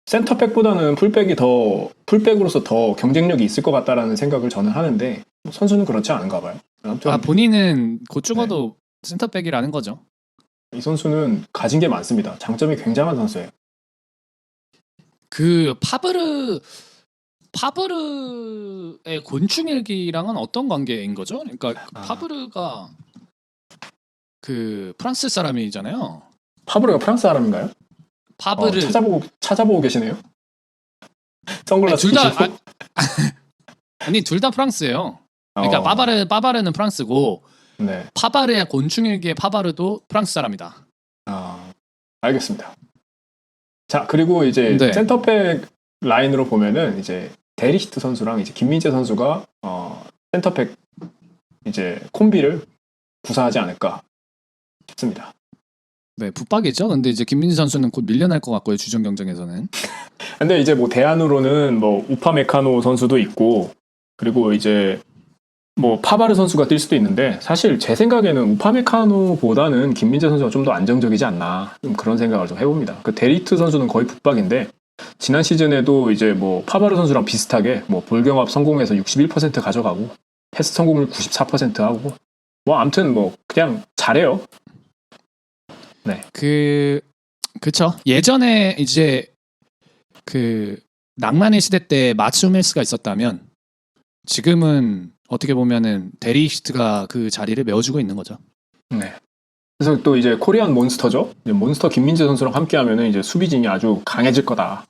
센터백보다는 풀백으로서 더 경쟁력이 있을 것 같다라는 생각을 저는 하는데 선수는 그렇지 않은가 봐요. 아무튼
본인은 곧 죽어도 센터백이라는 거죠.
이 선수는 가진 게 많습니다. 장점이 굉장한 선수예요.
그 파브르의 곤충일기랑은 어떤 관계인 거죠? 그러니까 파브르가 그 프랑스 사람이잖아요.
파브르가 프랑스 사람인가요?
파브르
찾아보고 계시네요. 선글라스
둘 다 프랑스예요. 그러니까 파바르는 프랑스고
네.
파바르의 곤충일기의 파바르도 프랑스 사람이다.
알겠습니다. 자, 그리고 이제 센터백 라인으로 보면은 이제 데리히트 선수랑 이제 김민재 선수가 센터백 이제 콤비를 구사하지 않을까 싶습니다.
네, 붙박이죠. 근데 이제 김민재 선수는 곧 밀려날 것 같고요. 주전 경쟁에서는.
근데 이제 뭐 대안으로는 뭐 우파메카노 선수도 있고 그리고 이제 뭐 파바르 선수가 뛸 수도 있는데 사실 제 생각에는 우파메카노보다는 김민재 선수가 좀 더 안정적이지 않나 좀 그런 생각을 좀 해봅니다. 그 데리트 선수는 거의 붙박인데 지난 시즌에도 이제 뭐 파바르 선수랑 비슷하게 뭐 볼경합 성공해서 61% 가져가고 패스 성공률 94% 하고 뭐 아무튼 뭐 그냥 잘해요. 네.
그쵸. 예전에 이제 그 낭만의 시대 때 마츠 후멜스가 있었다면 지금은 어떻게 보면은 데리히트가 그 자리를 메워주고 있는 거죠.
네. 그래서 또 이제 코리안 몬스터죠. 이제 몬스터 김민재 선수랑 함께하면은 이제 수비진이 아주 강해질 거다.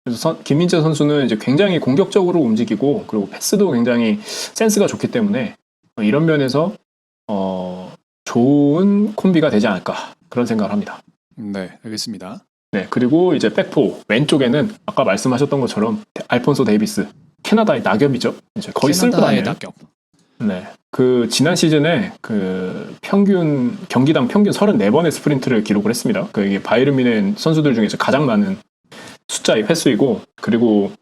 그래서 김민재 선수는 이제 굉장히 공격적으로 움직이고 그리고 패스도 굉장히 센스가 좋기 때문에 이런 면에서 좋은 콤비가 되지 않을까 그런 생각을 합니다.
네, 알겠습니다.
네, 그리고 이제 백포 왼쪽에는 아까 말씀하셨던 것처럼 알폰소 데이비스 캐나다의 낙엽이죠. 이제 거의 쓸고
캐나다의
다녀요.
낙엽.
네. 그 지난 시즌에 그 평균 경기당 평균 34번의 스프린트를 기록을 했습니다. 그 이게 바이에른 뮌헨 선수들 중에서 가장 많은 숫자의 횟수이고 그리고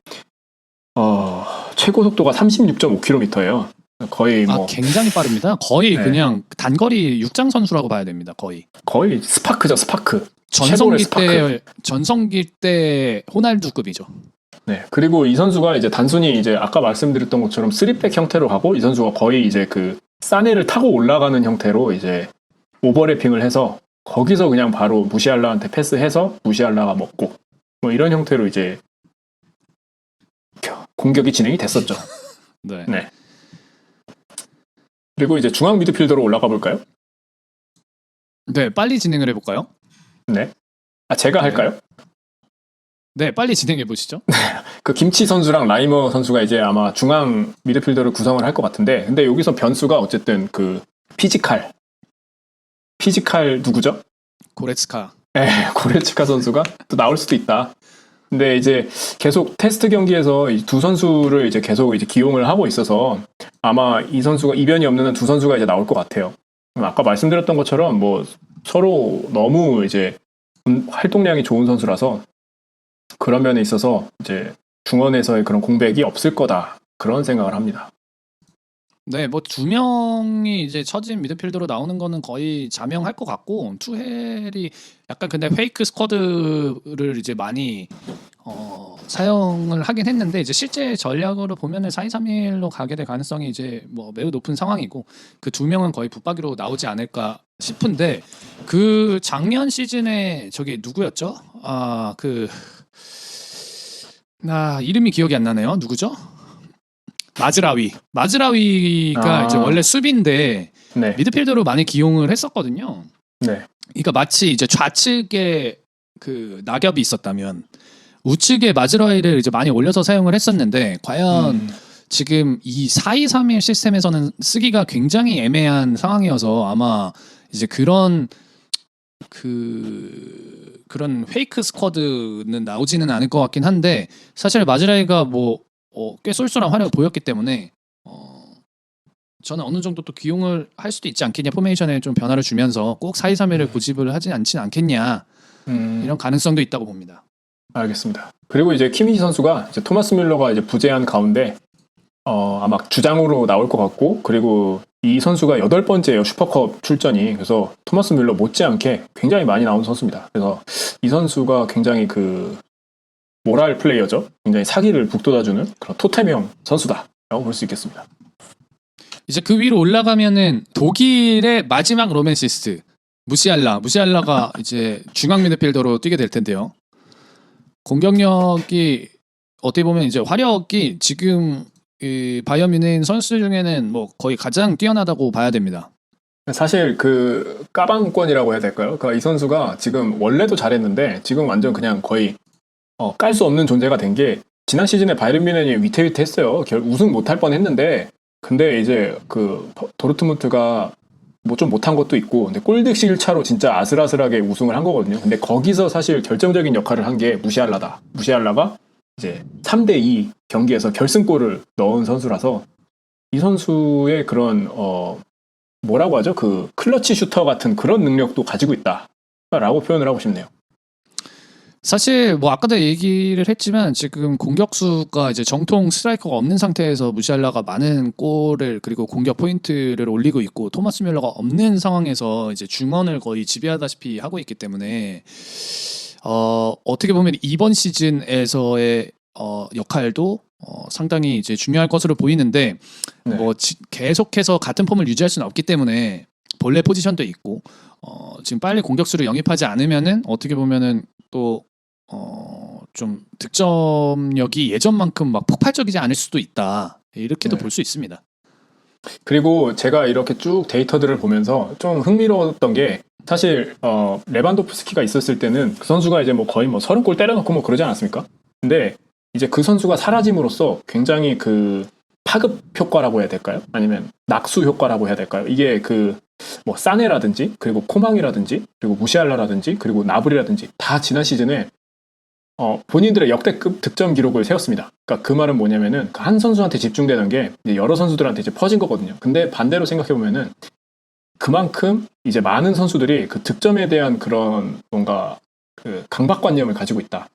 최고 속도가 36.5km예요. 거의 뭐
굉장히 빠릅니다. 거의
네.
그냥 단거리 육장 선수라고 봐야 됩니다.
거의 스파크죠, 스파크.
전성기 때 호날두급이죠.
네. 그리고 이 선수가 이제 단순히 이제 아까 말씀드렸던 것처럼 3백 형태로 가고 이 선수가 거의 이제 그 사네를 타고 올라가는 형태로 이제 오버래핑을 해서 거기서 그냥 바로 무시알라한테 패스해서 무시알라가 먹고 뭐 이런 형태로 이제 공격이 진행이 됐었죠.
네.
네. 그리고 이제 중앙 미드필더로 올라가 볼까요?
네, 빨리 진행을 해볼까요?
네. 제가 할까요?
네, 빨리 진행해 보시죠.
그 김치 선수랑 라이머 선수가 이제 아마 중앙 미드필더를 구성을 할 것 같은데, 근데 여기서 변수가 어쨌든 그 피지컬 누구죠?
고레츠카.
네, 고레츠카 선수가 또 나올 수도 있다. 근데 이제 계속 테스트 경기에서 이 두 선수를 이제 계속 이제 기용을 하고 있어서 아마 이 선수가 이변이 없는 한 두 선수가 이제 나올 것 같아요. 아까 말씀드렸던 것처럼 뭐 서로 너무 이제 활동량이 좋은 선수라서 그런 면에 있어서 이제 중원에서의 그런 공백이 없을 거다 그런 생각을 합니다.
네, 뭐 두 명이 이제 처진 미드필더로 나오는 거는 거의 자명할 것 같고 투헬이 약간 근데 페이크 스쿼드를 이제 많이 사용을 하긴 했는데 이제 실제 전략으로 보면은 4-2-3-1로 가게 될 가능성이 이제 뭐 매우 높은 상황이고 그 두 명은 거의 붙박이로 나오지 않을까 싶은데 그 작년 시즌에 저기 누구였죠? 이름이 기억이 안 나네요. 누구죠? 마즈라위가 이제 원래 수비인데
네.
미드필더로 많이 기용을 했었거든요.
네.
그러니까 마치 이제 좌측에 그 낙엽이 있었다면 우측에 마즈라위를 이제 많이 올려서 사용을 했었는데 과연 지금 이 4-2-3-1 시스템에서는 쓰기가 굉장히 애매한 상황이어서 아마 이제 그런 페이크 스쿼드는 나오지는 않을 것 같긴 한데 사실 마즈라위가 뭐 꽤 쏠쏠한 활약을 보였기 때문에 저는 어느 정도 또 기용을 할 수도 있지 않겠냐 포메이션에 좀 변화를 주면서 꼭 4-2-3-1을 고집을 하진 않겠냐 이런 가능성도 있다고 봅니다.
알겠습니다. 그리고 이제 키미히 선수가 이제 토마스 뮬러가 이제 부재한 가운데 아마 주장으로 나올 것 같고 그리고 이 선수가 8번째예요 슈퍼컵 출전이. 그래서 토마스 뮬러 못지않게 굉장히 많이 나온 선수입니다. 그래서 이 선수가 굉장히 그 모랄 플레이어죠. 굉장히 사기를 북돋아주는 그런 토템형 선수다라고 볼 수 있겠습니다.
이제 그 위로 올라가면은 독일의 마지막 로맨시스트 무시알라가 이제 중앙 미드필더로 뛰게 될 텐데요. 공격력이 어떻게 보면 이제 화력이 지금 이 바이에른 뮌헨 선수 중에는 뭐 거의 가장 뛰어나다고 봐야 됩니다.
사실 그 까방권이라고 해야 될까요? 그러니까 이 선수가 지금 원래도 잘했는데 지금 완전 그냥 거의 깔 수 없는 존재가 된 게 지난 시즌에 바이에른 뮌헨이 위태위태했어요. 우승 못할 뻔했는데 근데 이제 그 도르트문트가 뭐 좀 못한 것도 있고 근데 골득실 차로 진짜 아슬아슬하게 우승을 한 거거든요. 근데 거기서 사실 결정적인 역할을 한 게 무시알라다. 무시알라가 이제 3대2 경기에서 결승골을 넣은 선수라서 이 선수의 그런 뭐라고 하죠? 그 클러치 슈터 같은 그런 능력도 가지고 있다. 라고 표현을 하고 싶네요.
사실 뭐 아까도 얘기를 했지만 지금 공격수가 이제 정통 스트라이커가 없는 상태에서 무시알라가 많은 골을 그리고 공격 포인트를 올리고 있고 토마스 뮬러가 없는 상황에서 이제 중원을 거의 지배하다시피 하고 있기 때문에 어떻게 보면 이번 시즌에서의 역할도 상당히 이제 중요할 것으로 보이는데
네.
뭐 계속해서 같은 폼을 유지할 수는 없기 때문에 본래 포지션도 있고 지금 빨리 공격수를 영입하지 않으면은 어떻게 보면은 또 좀 득점력이 예전만큼 막 폭발적이지 않을 수도 있다. 이렇게도
네.
볼 수 있습니다.
그리고 제가 이렇게 쭉 데이터들을 보면서 좀 흥미로웠던 게 사실 레반도프스키가 있었을 때는 그 선수가 이제 뭐 거의 뭐 30골 때려넣고 뭐 그러지 않았습니까? 근데 이제 그 선수가 사라짐으로써 굉장히 그 파급 효과라고 해야 될까요? 아니면 낙수 효과라고 해야 될까요? 이게 그 뭐 사네라든지 그리고 코망이라든지 그리고 무시알라라든지 그리고 나블이라든지 다 지난 시즌에 본인들의 역대급 득점 기록을 세웠습니다. 그러니까 그 말은 뭐냐면은 그 한 선수한테 집중되는 게 이제 여러 선수들한테 이제 퍼진 거거든요. 근데 반대로 생각해 보면은 그만큼 이제 많은 선수들이 그 득점에 대한 그런 뭔가 그 강박관념을 가지고 있다.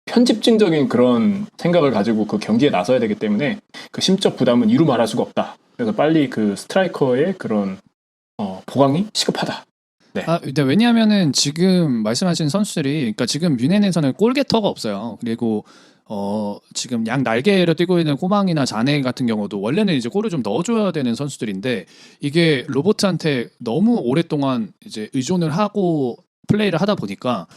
편집증적인 그런 생각을 가지고 그 경기에 나서야 되기 때문에 그 심적 부담은 이루 말할 수가 없다. 그래서 빨리 그 스트라이커의 그런 보강이 시급하다. 네.
근데 왜냐하면은 지금 말씀하신 선수들이 그러니까 지금 뮌헨에서는 골게터가 없어요. 그리고 지금 양 날개로 뛰고 있는 꼬망이나 자네 같은 경우도 원래는 이제 골을 좀 넣어줘야 되는 선수들인데 이게 로버트한테 너무 오랫동안 이제 의존을 하고 플레이를 하다 보니까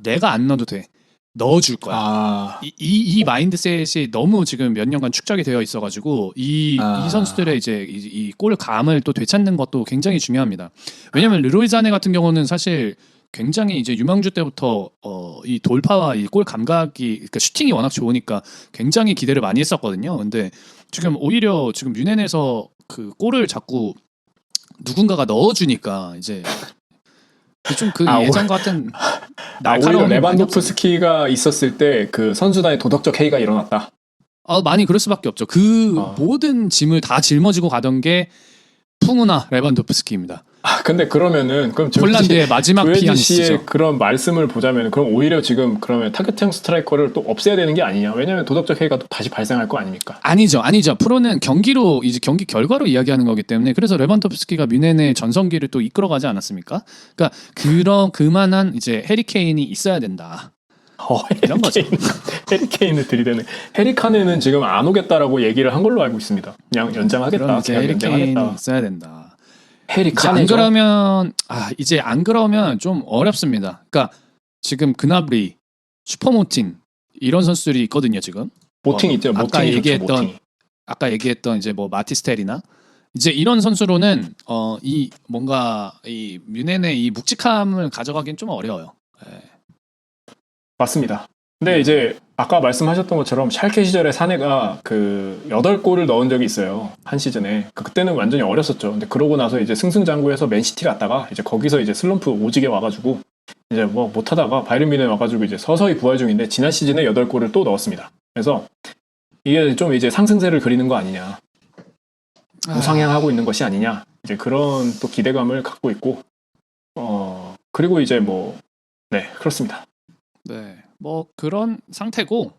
내가 안 넣어도 돼. 넣어줄 거야. 이 마인드셋이 너무 지금 몇 년간 축적이 되어 있어가지고 이 선수들의 이제 이 골감을 또 되찾는 것도 굉장히 중요합니다. 왜냐하면 르로이 자네 같은 경우는 사실 굉장히 이제 유망주 때부터 이 돌파와 이 골 감각이 그러니까 슈팅이 워낙 좋으니까 굉장히 기대를 많이 했었거든요. 근데 지금 오히려 지금 뮌헨에서 그 골을 자꾸 누군가가 넣어주니까 이제 좀 그 예전 같은
오히려 레반도프스키가 있었을 때 그 선수단의 도덕적 해이가 일어났다.
많이 그럴 수밖에 없죠. 그 모든 짐을 다 짊어지고 가던 게 푸무나 레반도프스키입니다.
근데 그러면은 그럼
폴란드의 마지막 피아니스트죠.
그런 말씀을 보자면 그럼 오히려 지금 그러면 타겟형 스트라이커를 또 없애야 되는 게 아니냐? 왜냐하면 도덕적 해이가 또 다시 발생할 거 아닙니까?
아니죠. 프로는 경기로 이제 경기 결과로 이야기하는 거기 때문에 그래서 레반도프스키가 뮌헨의 전성기를 또 이끌어가지 않았습니까? 그러니까 그런 그만한 이제 해리케인이 있어야 된다. 이런 거죠.
해리케인을 들이대는 해리카네는 지금 안 오겠다라고 얘기를 한 걸로 알고 있습니다. 그냥 연장하겠다.
그럼 이제 해리케인이 있어야 된다.
해리카네죠.
이제 안 그러면 좀 어렵습니다. 그러니까 지금 그나브리, 슈퍼모팅 이런 선수들이 있거든요. 지금
모팅 있죠.
아까 얘기했던 이제 뭐 마티스텔이나 이제 이런 선수로는 이 뭔가 이 뮌헨의 이 묵직함을 가져가기는 좀 어려워요. 네.
맞습니다. 근데 이제 아까 말씀하셨던 것처럼 샬케 시절에 사네가 그 8골을 넣은 적이 있어요. 한 시즌에. 그때는 완전히 어렸었죠. 근데 그러고 나서 이제 승승장구해서 맨시티 갔다가 이제 거기서 이제 슬럼프 오지게 와가지고 이제 뭐 못하다가 바이에른 뮌헨 와가지고 이제 서서히 부활 중인데 지난 시즌에 8골을 또 넣었습니다. 그래서 이게 좀 이제 상승세를 그리는 거 아니냐. 우상향하고 있는 것이 아니냐. 이제 그런 또 기대감을 갖고 있고 그리고 이제 네, 그렇습니다.
네, 뭐 그런 상태고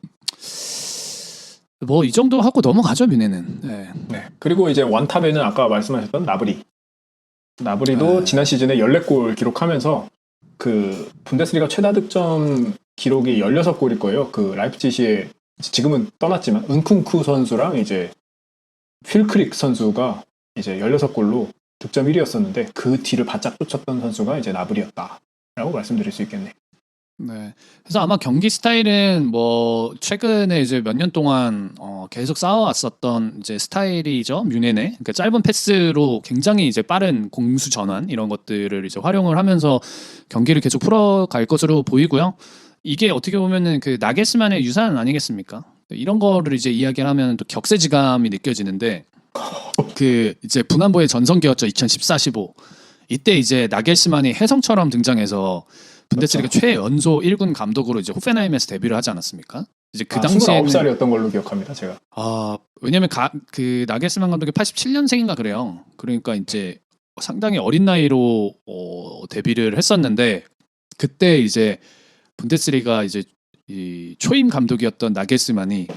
뭐 이 정도 하고 넘어가죠 뮌헨은.
네. 그리고 이제 원탑에는 아까 말씀하셨던 나브리도 지난 시즌에 14골 기록하면서 그 분데스리가 최다 득점 기록이 16골일 거예요. 그 라이프치히의 지금은 떠났지만 은쿵쿠 선수랑 이제 휠크릭 선수가 이제 16골로 득점 1위였었는데 그 뒤를 바짝 쫓았던 선수가 이제 나브리였다라고 말씀드릴 수 있겠네요.
네. 그래서 아마 경기 스타일은 뭐 최근에 이제 몇 년 동안 계속 쌓아왔었던 이제 스타일이죠. 뮌헨의 그러니까 짧은 패스로 굉장히 이제 빠른 공수 전환 이런 것들을 이제 활용을 하면서 경기를 계속 풀어갈 것으로 보이고요. 이게 어떻게 보면은 그 나겔스만의 유산 아니겠습니까? 이런 거를 이제 이야기를 하면 또 격세지감이 느껴지는데 그 이제 분한보의 전성기였죠. 2014-15 이때 이제 나겔스만이 혜성처럼 등장해서 분데스리가 최연소 1군 감독으로 이제 호펜하임에서 데뷔를 하지 않았습니까? 이제 그 당시에는
29살이었던 걸로 기억합니다, 제가.
왜냐면 그 나겔스만 감독이 87년생인가 그래요. 그러니까 이제 상당히 어린 나이로 데뷔를 했었는데 그때 이제 분데스리가 이제 이 초임 감독이었던 나겔스만이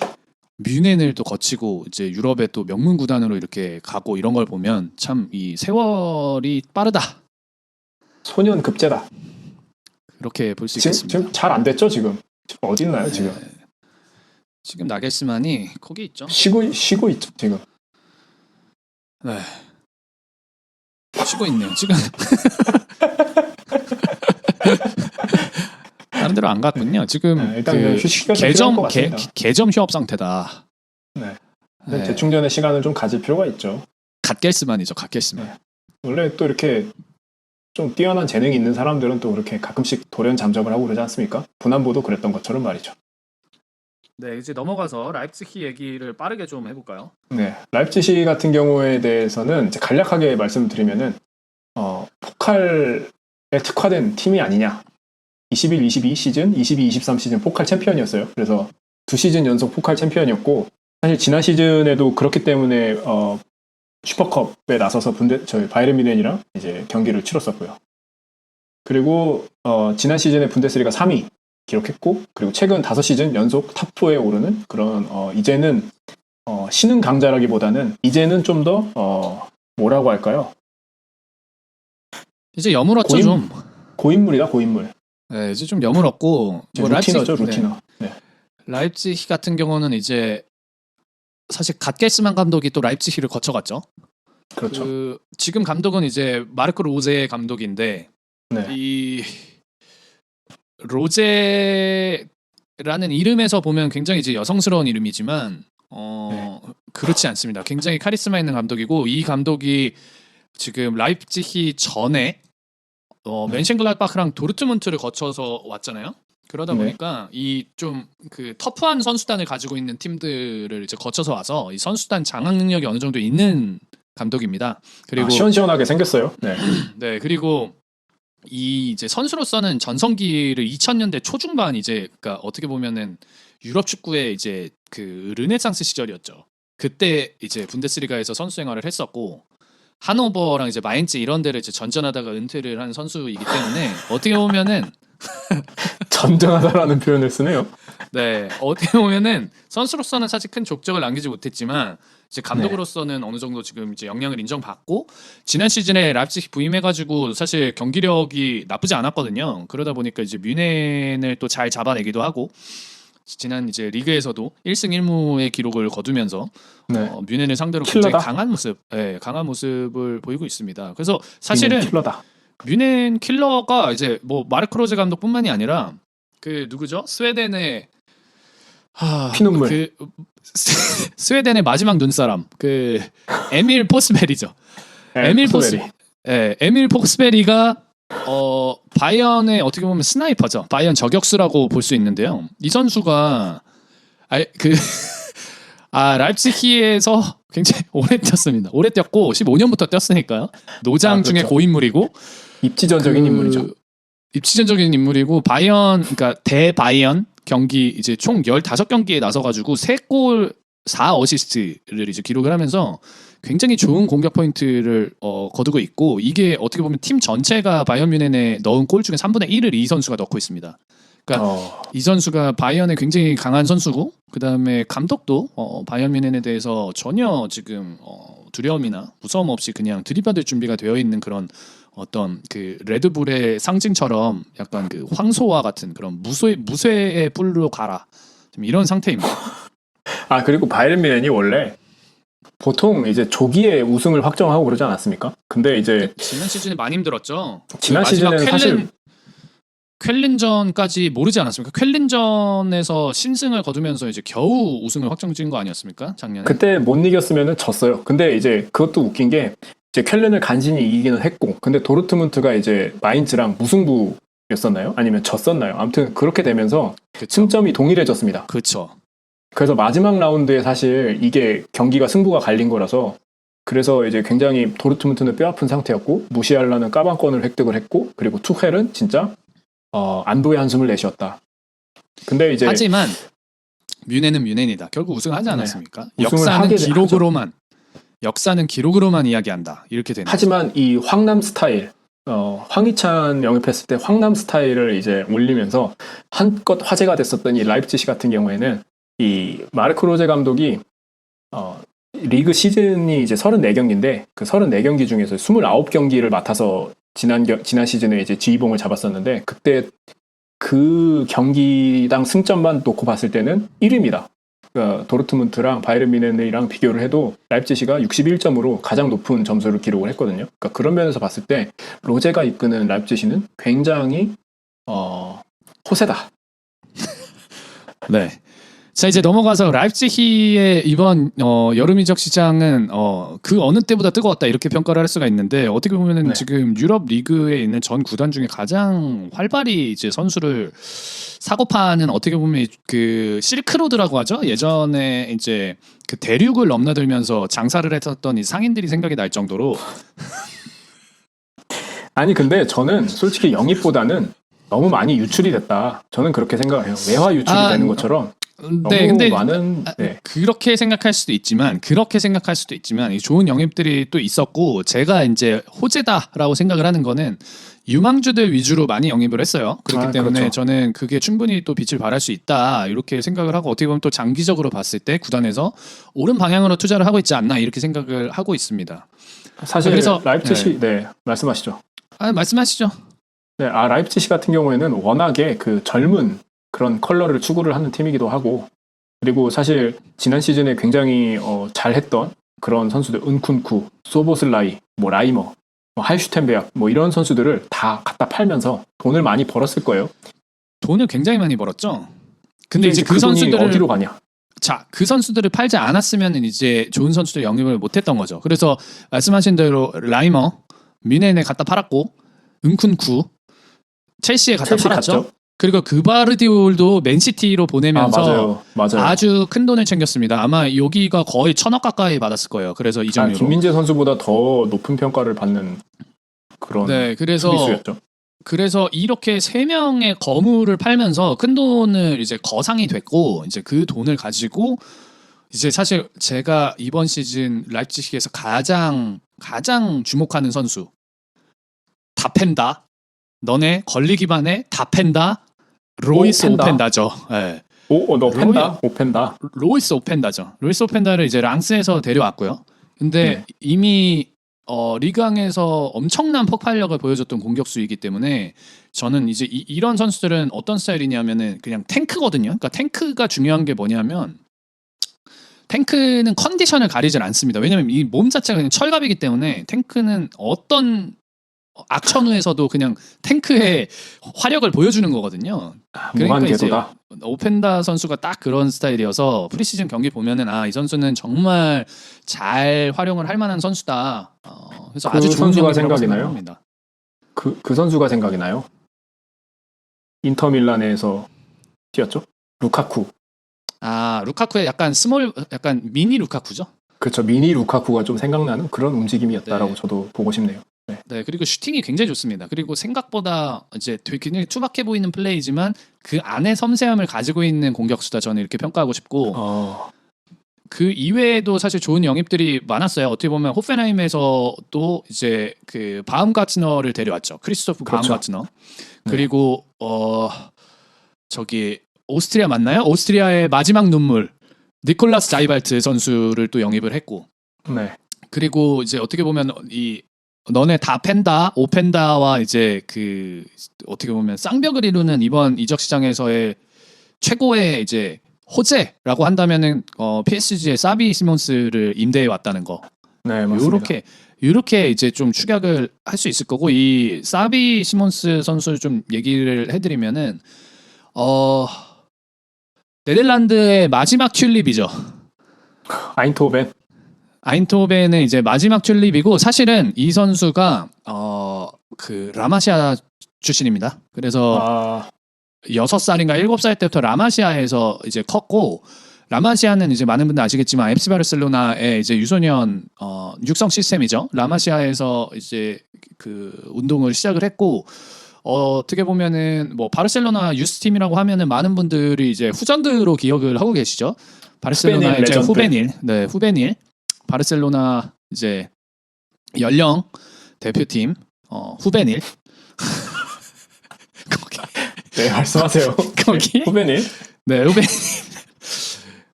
뮌헨을 또 거치고 이제 유럽의 또 명문 구단으로 이렇게 가고 이런 걸 보면 참 이 세월이 빠르다.
소년 급제다.
그렇게 볼 수
지금,
있겠습니다.
지금 잘 안 됐죠 지금? 지금 어디 있나요 지금?
지금 나겔스만이 거기 있죠.
쉬고 있죠 지금.
네. 쉬고 있네요. 지금 다른 데로 안 갔군요. 지금
네, 일단 그냥 휴식기가 좀 필요할 것 같습니다.
개점 휴업 상태다.
네.
네.
재충전의 시간을 좀 가질 필요가 있죠.
갓겔스만이죠. 갓겔스만.
네. 원래 또 이렇게 좀 뛰어난 재능이 있는 사람들은 또 그렇게 가끔씩 돌연 잠적을 하고 그러지 않습니까? 분한보도 그랬던 것처럼 말이죠.
네, 이제 넘어가서 라입지히 얘기를 빠르게 좀 해볼까요?
네, 라입지히 같은 경우에 대해서는 이제 간략하게 말씀드리면은 포칼에 특화된 팀이 아니냐. 21-22 시즌, 22-23 시즌 포칼 챔피언이었어요. 그래서 2시즌 연속 포칼 챔피언이었고 사실 지난 시즌에도 그렇기 때문에 슈퍼컵에 나서서 저희 바이에른 뮌헨이랑 이제 경기를 치렀었고요. 그리고 지난 시즌에 분데스리가 3위 기록했고 그리고 최근 5시즌 연속 탑4에 오르는 그런 이제는 신흥 강자라기보다는 이제는 좀 더 뭐라고 할까요?
이제 여물었죠 좀.
고인물이다 고인물.
네, 이제 좀 여물었고
뭐 루티너죠 루티너. 네.
라입지히 같은 경우는 이제 사실 갓겔스만 감독이 또 라입지히를 거쳐갔죠.
그렇죠.
지금 감독은 이제 마르코 로제 감독인데
네.
이 로제라는 이름에서 보면 굉장히 이제 여성스러운 이름이지만
네.
그렇지 않습니다. 굉장히 카리스마 있는 감독이고 이 감독이 지금 라입지히 전에 멘셴글라드바흐랑 도르트문트를 거쳐서 왔잖아요. 그러다
네.
보니까 이 좀 그 터프한 선수단을 가지고 있는 팀들을 이제 거쳐서 와서 이 선수단 장악 능력이 어느 정도 있는 감독입니다. 그리고
시원시원하게 생겼어요. 네.
네, 그리고 이 이제 선수로서는 전성기를 2000년대 초중반 이제 그러니까 어떻게 보면은 유럽 축구의 이제 그 르네상스 시절이었죠. 그때 이제 분데스리가에서 선수 생활을 했었고 하노버랑 이제 마인츠 이런 데를 이제 전전하다가 은퇴를 한 선수이기 때문에 어떻게 보면은
전전하다라는 표현을 쓰네요.
네, 어떻게 보면은 선수로서는 사실 큰 족적을 남기지 못했지만 이제 감독으로서는 어느 정도 지금 이제 역량을 인정받고 지난 시즌에 라입지히 부임해가지고 사실 경기력이 나쁘지 않았거든요. 그러다 보니까 이제 뮌헨을 또 잘 잡아내기도 하고 지난 이제 리그에서도 1승 1무의 기록을 거두면서
네.
뮌헨을 상대로
킬러다.
굉장히 강한 모습을 보이고 있습니다. 그래서 사실은
킬러다.
뮌헨 킬러가 이제 뭐 마르크 로제 감독뿐만이 아니라 그 누구죠? 스웨덴의
피눈물.
그 스웨덴의 마지막 눈사람 그 에밀 포스베리죠. 에밀 포스베리가 바이언의 어떻게 보면 스나이퍼죠. 바이언 저격수라고 볼 수 있는데요. 이 선수가 라입지히에서 굉장히 오래 뛰었습니다. 오래 뛰었고 15년부터 뛰었으니까요. 노장 중에
그렇죠.
고인물이고
입지전적인 인물이죠.
입지전적인 인물이고 그러니까 대바이언 경기 이제 총 15경기에 나서 가지고 3골 4어시스트를 이제 기록을 하면서 굉장히 좋은 공격 포인트를 거두고 있고 이게 어떻게 보면 팀 전체가 바이언 뮌헨에 넣은 골 중에 3분의 1을 이 선수가 넣고 있습니다. 그러니까 이 선수가 바이언에 굉장히 강한 선수고 그다음에 감독도 바이언 뮌헨에 대해서 전혀 지금 두려움이나 무서움 없이 그냥 들이받을 준비가 되어 있는 그런 어떤 그 레드불의 상징처럼 약간 그 황소와 같은 그런 무쇠의 뿔로 가라 좀 이런 상태입니다.
그리고 바이에른 뮌헨이 원래 보통 이제 조기에 우승을 확정하고 그러지 않았습니까? 근데 이제
지난 시즌에 많이 힘들었죠.
지난 시즌에는 사실
쾰른전까지 모르지 않았습니까? 쾰른전에서 신승을 거두면서 이제 겨우 우승을 확정지은 거 아니었습니까? 작년에.
그때 못 이겼으면은 졌어요. 근데 이제 그것도 웃긴 게 이제 쾰른을 간신히 이기기는 했고, 근데 도르트문트가 이제 마인츠랑 무승부였었나요? 아니면 졌었나요? 아무튼 그렇게 되면서 승점이 동일해졌습니다.
그렇죠.
그래서 마지막 라운드에 사실 이게 경기가 승부가 갈린 거라서 그래서 이제 굉장히 도르트문트는 뼈아픈 상태였고 무시알라는 까방권을 획득을 했고 그리고 투헬은 진짜 안도의 한숨을 내쉬었다. 근데 이제
하지만 뮌헨은 뮌헨이다. 결국 우승하지 않았습니까?
네.
역사는 기록으로만 이야기한다. 이렇게 되는.
하지만 이 황남 스타일 황희찬 영입했을 때 황남 스타일을 이제 올리면서 한껏 화제가 됐었던 이 라이프치히 같은 경우에는 이 마르코 로제 감독이 리그 시즌이 이제 34경기인데 그 34경기 중에서 29경기를 맡아서 지난 시즌에 이제 지휘봉을 잡았었는데 그때 그 경기당 승점만 놓고 봤을 때는 1위입니다. 그러니까 도르트문트랑 바이에른 뮌헨이랑 비교를 해도 라이프치히가 61점으로 가장 높은 점수를 기록을 했거든요. 그러니까 그런 면에서 봤을 때 로제가 이끄는 라이프치히는 굉장히 호세다.
네. 자 이제 넘어가서 라이프치히의 이번 여름 이적 시장은 그 어느 때보다 뜨거웠다 이렇게 평가를 할 수가 있는데 어떻게 보면은
네.
지금 유럽 리그에 있는 전 구단 중에 가장 활발히 이제 선수를 사고 파는 어떻게 보면 그 실크로드라고 하죠. 예전에 이제 그 대륙을 넘나들면서 장사를 했었던 이 상인들이 생각이 날 정도로
아니 근데 저는 솔직히 영입보다는 너무 많이 유출이 됐다. 저는 그렇게 생각해요. 외화 유출이 되는 것처럼
네,
너무
근데
많은
그렇게 생각할 수도 있지만 이 좋은 영입들이 또 있었고 제가 이제 호재다라고 생각을 하는 거는 유망주들 위주로 많이 영입을 했어요. 그렇기 때문에
그렇죠.
저는 그게 충분히 또 빛을 발할 수 있다 이렇게 생각을 하고 어떻게 보면 또 장기적으로 봤을 때 구단에서 옳은 방향으로 투자를 하고 있지 않나 이렇게 생각을 하고 있습니다.
사실
그래서
라이프치히 말씀하시죠.
말씀하시죠.
네, 라이프치히 같은 경우에는 워낙에 그 젊은 그런 컬러를 추구를 하는 팀이기도 하고 그리고 사실 지난 시즌에 굉장히 잘했던 그런 선수들 은쿤쿠, 소보슬라이, 뭐 라이머, 뭐 할슈텐베약 뭐 이런 선수들을 다 갖다 팔면서 돈을 많이 벌었을 거예요.
돈을 굉장히 많이 벌었죠. 근데 이제 그
돈이
선수들을
어디로 가냐?
자, 그 선수들을 팔지 않았으면 이제 좋은 선수들 영입을 못했던 거죠. 그래서 말씀하신 대로 라이머, 뮌헨에 갖다 팔았고, 은쿤쿠, 첼시에 갖다
첼시
팔았죠.
갔죠?
그리고 그바르디올도 맨시티로 보내면서
맞아요.
아주 큰 돈을 챙겼습니다. 아마 여기가 거의 1,000억 가까이 받았을 거예요. 그래서 이적료로.
김민재 선수보다 더 높은 평가를 받는 그런
네, 그래서
수비수였죠.
그래서 이렇게 세 명의 거물을 팔면서 큰 돈을 이제 거상이 됐고 이제 그 돈을 가지고 이제 사실 제가 이번 시즌 라이프치히에서 가장 주목하는 선수 다펜다 너네 걸리기만 다 펜다 로이스
펜다?
오펜다죠. 네.
너 펜다? 오펜다.
로이스 오펜다죠. 로이스 오펜다를 이제 랑스에서 데려왔고요. 근데 이미 리그왕에서 엄청난 폭발력을 보여줬던 공격수이기 때문에 저는 이제 이런 선수들은 어떤 스타일이냐면은 그냥 탱크거든요. 그러니까 탱크가 중요한 게 뭐냐면 탱크는 컨디션을 가리질 않습니다. 왜냐면 이 몸 자체가 그냥 철갑이기 때문에 탱크는 어떤 악천후에서도 그냥 탱크의 화력을 보여주는 거거든요.
무한 궤도다.
오펜다 선수가 딱 그런 스타일이어서 프리시즌 경기 보면은 이 선수는 정말 잘 활용을 할 만한 선수다. 그래서 아주 좋은
선수가
영입이라고
생각이 나요?
생각합니다.
그 선수가 생각이 나요. 인터 밀란에서 뛰었죠. 루카쿠.
루카쿠의 약간 미니 루카쿠죠.
그렇죠. 미니 루카쿠가 좀 생각나는 그런 움직임이었다라고
네.
저도 보고 싶네요.
네, 그리고 슈팅이 굉장히 좋습니다. 그리고 생각보다 이제 되게 굉장히 투박해 보이는 플레이지만 그 안에 섬세함을 가지고 있는 공격수다 저는 이렇게 평가하고 싶고 그 이외에도 사실 좋은 영입들이 많았어요. 어떻게 보면 호펜하임에서도 이제 그 바움가트너를 데려왔죠. 크리스토프
그렇죠.
바움가트너. 그리고 저기 오스트리아 맞나요? 오스트리아의 마지막 눈물 니콜라스 자이발트 선수를 또 영입을 했고.
네.
그리고 이제 어떻게 보면 이 너네 다 펜다, 오펜다와 이제 그 어떻게 보면 쌍벽을 이루는 이번 이적 시장에서의 최고의 이제 호재라고 한다면은 PSG의 사비 시몬스를 임대해 왔다는 거.
네, 맞습니다.
요렇게 이제 좀 축약을 할 수 있을 거고 이 사비 시몬스 선수를 좀 얘기를 해드리면은 네덜란드의 마지막 튤립이죠. 아인토벤은 이제 마지막 튤립이고 사실은 이 선수가 그 라마시아 출신입니다. 그래서 6살인가 7살 때부터 라마시아에서 이제 컸고 라마시아는 이제 많은 분들 아시겠지만 FC 바르셀로나의 이제 유소년 육성 시스템이죠. 라마시아에서 이제 그 운동을 시작을 했고 어떻게 보면은 뭐 바르셀로나 유스 팀이라고 하면은 많은 분들이 이제 후전드로 기억을 하고 계시죠. 바르셀로나의 이제 후베닐 바르셀로나 이제 연령 대표팀 후베닐 거기
네, 말씀하세요.
거기?
후배님.
네,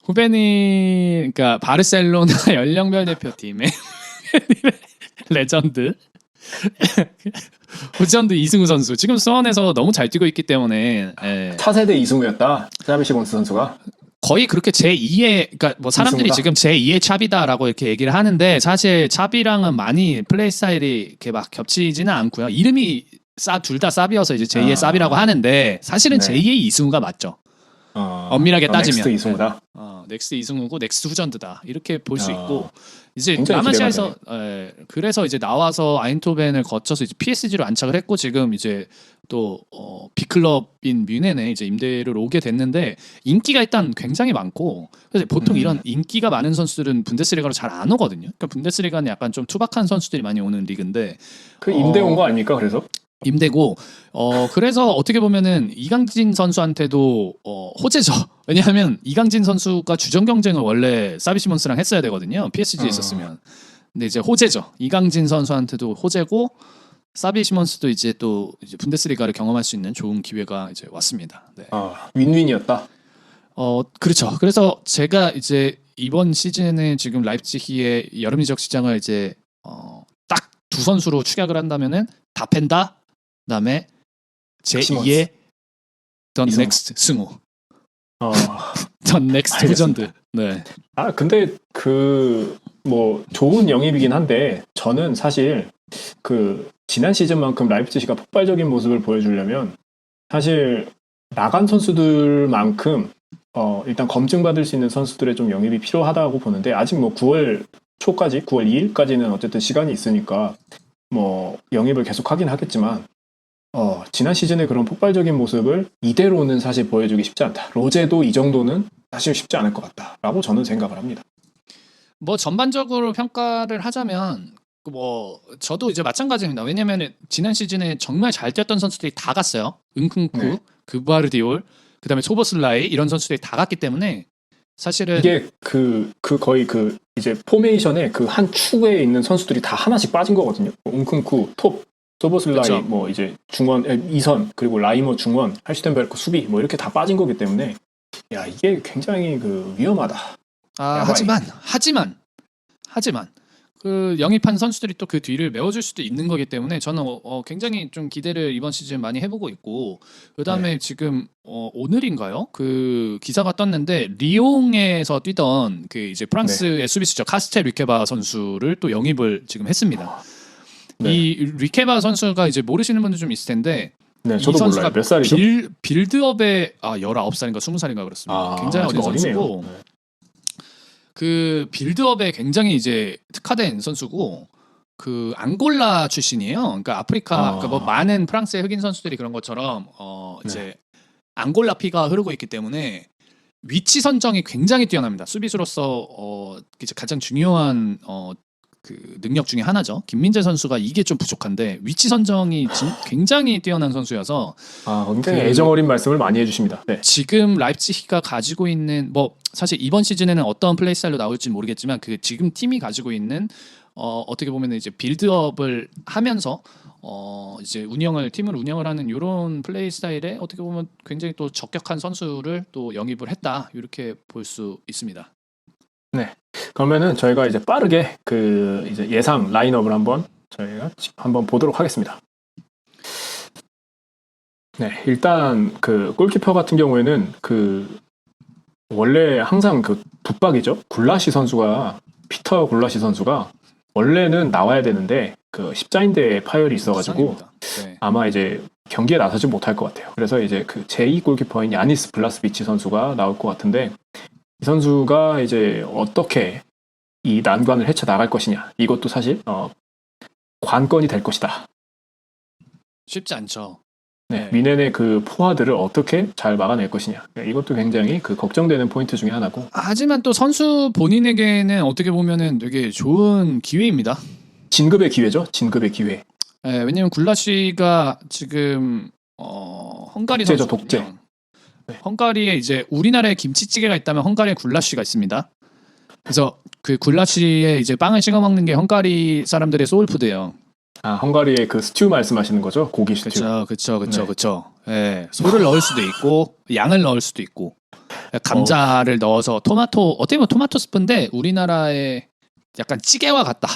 후베닐 그러니까 바르셀로나 연령별 대표팀의 레전드 레전드 이승우 선수 지금 수원에서 너무 잘 뛰고 있기 때문에 예.
차세대 이승우였다. 자비 시몬스 선수가.
거의 그렇게 제2의 그러니까 뭐 사람들이
이승우다?
지금 제2의 차비다라고 이렇게 얘기를 하는데 사실 차비랑은 많이 플레이 스타일이 이렇게 막 겹치지는 않고요. 이름이 둘 다 사비여서 이제 제2의 사비라고 하는데 사실은
네.
제2의 이승우가 맞죠. 엄밀하게 따지면
넥스트 이승우다.
넥스트 이승우고 넥스트 후전드다 이렇게 볼 수 있고 이제
굉장히
라마시아에서 그래서 이제 나와서 아인토벤을 거쳐서 이제 PSG로 안착을 했고 지금 이제 또 B클럽인 뮌헨에 이제 임대를 오게 됐는데 인기가 일단 굉장히 많고 그래서 보통 이런 인기가 많은 선수들은 분데스리가로 잘 안 오거든요. 그러니까 분데스리가는 약간 좀 투박한 선수들이 많이 오는 리그인데
그 임대 온 거 아닙니까? 그래서
임대고 그래서 어떻게 보면은 이강진 선수한테도 호재죠. 왜냐하면 이강진 선수가 주전 경쟁을 원래 사비 시몬스랑 했어야 되거든요. PSG에 있었으면. 근데 이제 호재죠. 이강진 선수한테도 호재고 사비 시몬스도 이제 또 이제 분데스리가를 경험할 수 있는 좋은 기회가 이제 왔습니다. 네.
윈윈이었다.
그렇죠. 그래서 제가 이제 이번 시즌에 지금 라이프치히의 여름 이적 시장을 이제 딱 두 선수로 축약을 한다면은 다펜다 그다음에 제2의 던
이승우.
넥스트 승우.
어,
던 넥스트 후전드. 네.
근데 뭐 좋은 영입이긴 한데 저는 사실 지난 시즌만큼 라이프치히가 폭발적인 모습을 보여주려면 사실 나간 선수들만큼 일단 검증받을 수 있는 선수들의 좀 영입이 필요하다고 보는데 아직 뭐 9월 초까지 9월 2일까지는 어쨌든 시간이 있으니까 뭐 영입을 계속 하긴 하겠지만 지난 시즌의 그런 폭발적인 모습을 이대로는 사실 보여주기 쉽지 않다. 로제도 이 정도는 사실 쉽지 않을 것 같다라고 저는 생각을 합니다.
뭐 전반적으로 평가를 하자면 뭐 저도 이제 마찬가지입니다. 왜냐면 지난 시즌에 정말 잘 뛰었던 선수들이 다 갔어요. 은kun쿠,
네.
그바르디올, 그다음에 소보슬라이 이런 선수들이 다 갔기 때문에 사실은
이게 거의 이제 포메이션에 한 축에 있는 선수들이 다 하나씩 빠진 거거든요. 웅쿵쿠, 톱, 소보슬라이,
그쵸.
뭐 이제 중원, 이선, 그리고 라이머 중원, 할슈텐베르크 수비 뭐 이렇게 다 빠진 거기 때문에 야 이게 굉장히 위험하다.
하지만 그 영입한 선수들이 또 그 뒤를 메워줄 수도 있는 거기 때문에 저는 굉장히 좀 기대를 이번 시즌 많이 해보고 있고 그다음에 지금 오늘인가요? 그 기사가 떴는데 리옹에서 뛰던 그 이제 프랑스의 수비수죠 카스텔 리케바 선수를 또 영입을 지금 했습니다.
네.
이 리케바 선수가 이제 모르시는 분들 좀 있을 텐데
네,
이
저도
선수가
몰라요. 몇 살이죠?
빌드업에 19살인가 20살인가 그렇습니다. 굉장히 어린 선수고
네.
그 빌드업에 굉장히 이제 특화된 선수고 그 앙골라 출신이에요. 그러니까 아프리카 그러니까 뭐 많은 프랑스의 흑인 선수들이 그런 것처럼 이제 앙골라 피가 흐르고 있기 때문에 위치 선정이 굉장히 뛰어납니다. 수비수로서 이제 가장 중요한 그 능력 중에 하나죠. 김민재 선수가 이게 좀 부족한데 위치 선정이 굉장히 뛰어난 선수여서
굉장히 애정 어린 말씀을 많이 해주십니다. 네.
지금 라이프치히가 가지고 있는 뭐 사실 이번 시즌에는 어떤 플레이 스타일로 나올지 모르겠지만 그 지금 팀이 가지고 있는 어떻게 보면 이제 빌드업을 하면서 이제 팀을 운영을 하는 이런 플레이 스타일에 어떻게 보면 굉장히 또 적격한 선수를 또 영입을 했다 이렇게 볼 수 있습니다.
네. 그러면은 저희가 이제 빠르게 이제 예상 라인업을 저희가 한번 보도록 하겠습니다. 네, 일단 골키퍼 같은 경우에는 원래 항상 붙박이죠. 피터 굴라시 선수가 원래는 나와야 되는데 십자인대에 파열이 있어가지고
네.
아마 이제 경기에 나서지 못할 것 같아요. 그래서 이제 제2 골키퍼인 야니스 블라스비치 선수가 나올 것 같은데 이 선수가 이제 어떻게 이 난관을 헤쳐나갈 것이냐 이것도 사실 관건이 될 것이다.
쉽지 않죠.
네, 미넨의 포화들을 어떻게 잘 막아낼 것이냐 이것도 굉장히 걱정되는 포인트 중에 하나고
하지만 또 선수 본인에게는 어떻게 보면은 되게 좋은 기회입니다.
진급의 기회죠. 진급의 기회.
네, 왜냐면 굴라시가 지금 헝가리
독재죠,
선수거든요.
독재. 네.
헝가리에 이제 우리나라에 김치찌개가 있다면 헝가리에 굴라시가 있습니다. 그래서 그 굴라시에 이제 빵을 찍어 먹는 게 헝가리 사람들의 소울푸드예요.
헝가리의 그 스튜 말씀하시는 거죠? 고기 스튜.
그쵸. 예, 소를 넣을 수도 있고 양을 넣을 수도 있고 감자를 넣어서 토마토 어떻게 보면 토마토 스프인데 우리나라의 약간 찌개와 같다.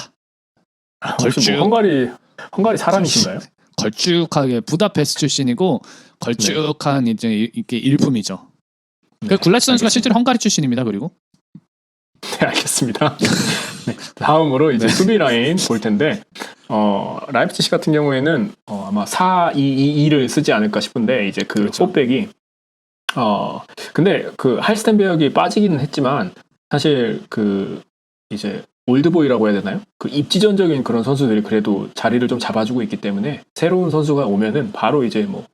혹시 뭐 헝가리 사람이신가요?
걸쭉하게 부다페스트 출신이고 걸쭉한 이제 이게 일품이죠. 그 굴라치 선수가 실제로 헝가리 출신입니다. 그리고
네, 알겠습니다. 네, 다음으로 이제 수비 라인 볼 텐데 라이프치히 같은 경우에는 아마 4-2-2-2를 쓰지 않을까 싶은데 이제 그
그렇죠.
포백이 근데 그 할스텐베르기 빠지기는 했지만 사실 그 이제 올드보이라고 해야 되나요? 그 입지전적인 그런 선수들이 그래도 자리를 좀 잡아주고 있기 때문에 새로운 선수가 오면은 바로 이제 뭐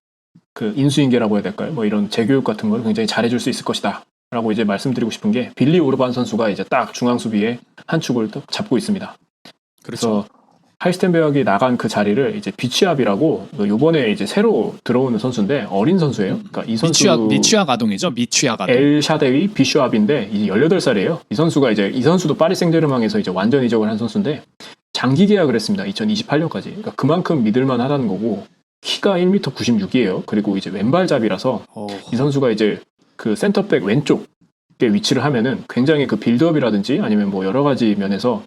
그 인수인계라고 해야 될까요? 뭐 이런 재교육 같은 걸 굉장히 잘해줄 수 있을 것이다. 라고 이제 말씀드리고 싶은 게 빌리 오르반 선수가 이제 딱 중앙 수비에 한 축을 잡고 있습니다. 그래서 할스텐베르기 나간 그 자리를 이제 비취압이라고 요번에 이제 새로 들어오는 선수인데 어린 선수예요. 그러니까 이 선수
미취학 아동이죠. 미취학 아동.
엘 샤데위 비슈압인데 이제 18살이에요. 이 선수도 파리 생제르맹에서 이제 완전 이적을 한 선수인데 장기 계약을 했습니다. 2028년까지. 그러니까 그만큼 믿을만 하다는 거고 키가 1m 96이에요. 그리고 이제 왼발잡이라서 이 선수가 이제 그 센터백 왼쪽에 위치를 하면은 굉장히 그 빌드업이라든지 아니면 뭐 여러 가지 면에서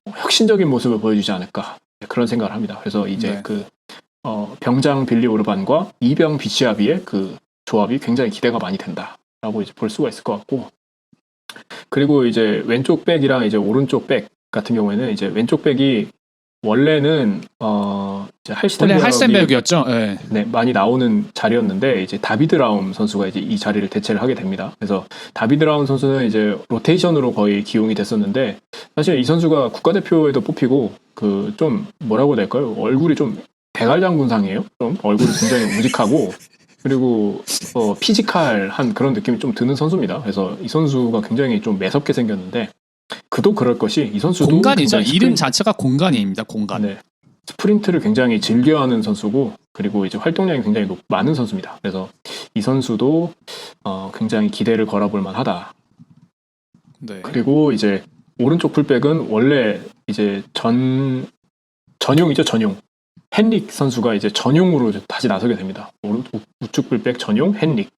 혁신적인 모습을 보여주지 않을까 그런 생각을 합니다. 그래서 이제 그 병장 빌리 오르반과 이병 비치아비의 그 조합이 굉장히 기대가 많이 된다라고 이제 볼 수가 있을 것 같고 그리고 이제 왼쪽 백이랑 이제 오른쪽 백 같은 경우에는 이제 왼쪽 백이 원래는 이제
할스텐베르기였죠.
네, 많이 나오는 자리였는데 이제 다비드 라움 선수가 이제 이 자리를 대체를 하게 됩니다. 그래서 다비드 라움 선수는 이제 로테이션으로 거의 기용이 됐었는데 사실 이 선수가 국가대표에도 뽑히고 그 좀 뭐라고 해야 될까요? 얼굴이 좀 백알장군상이에요. 좀 얼굴이 굉장히 우직하고 그리고 피지컬한 그런 느낌이 좀 드는 선수입니다. 그래서 이 선수가 굉장히 좀 매섭게 생겼는데 그도 그럴 것이 이 선수도
공간이죠. 이름 자체가 공간입니다. 공간.
네. 스프린트를 굉장히 즐겨하는 선수고 그리고 이제 활동량이 굉장히 많은 선수입니다. 그래서 이 선수도 굉장히 기대를 걸어볼 만하다.
네.
그리고 이제 오른쪽 풀백은 원래 이제 전용이죠. 전용. 헨릭 선수가 이제 전용으로 다시 나서게 됩니다. 우측 풀백 전용 헨릭.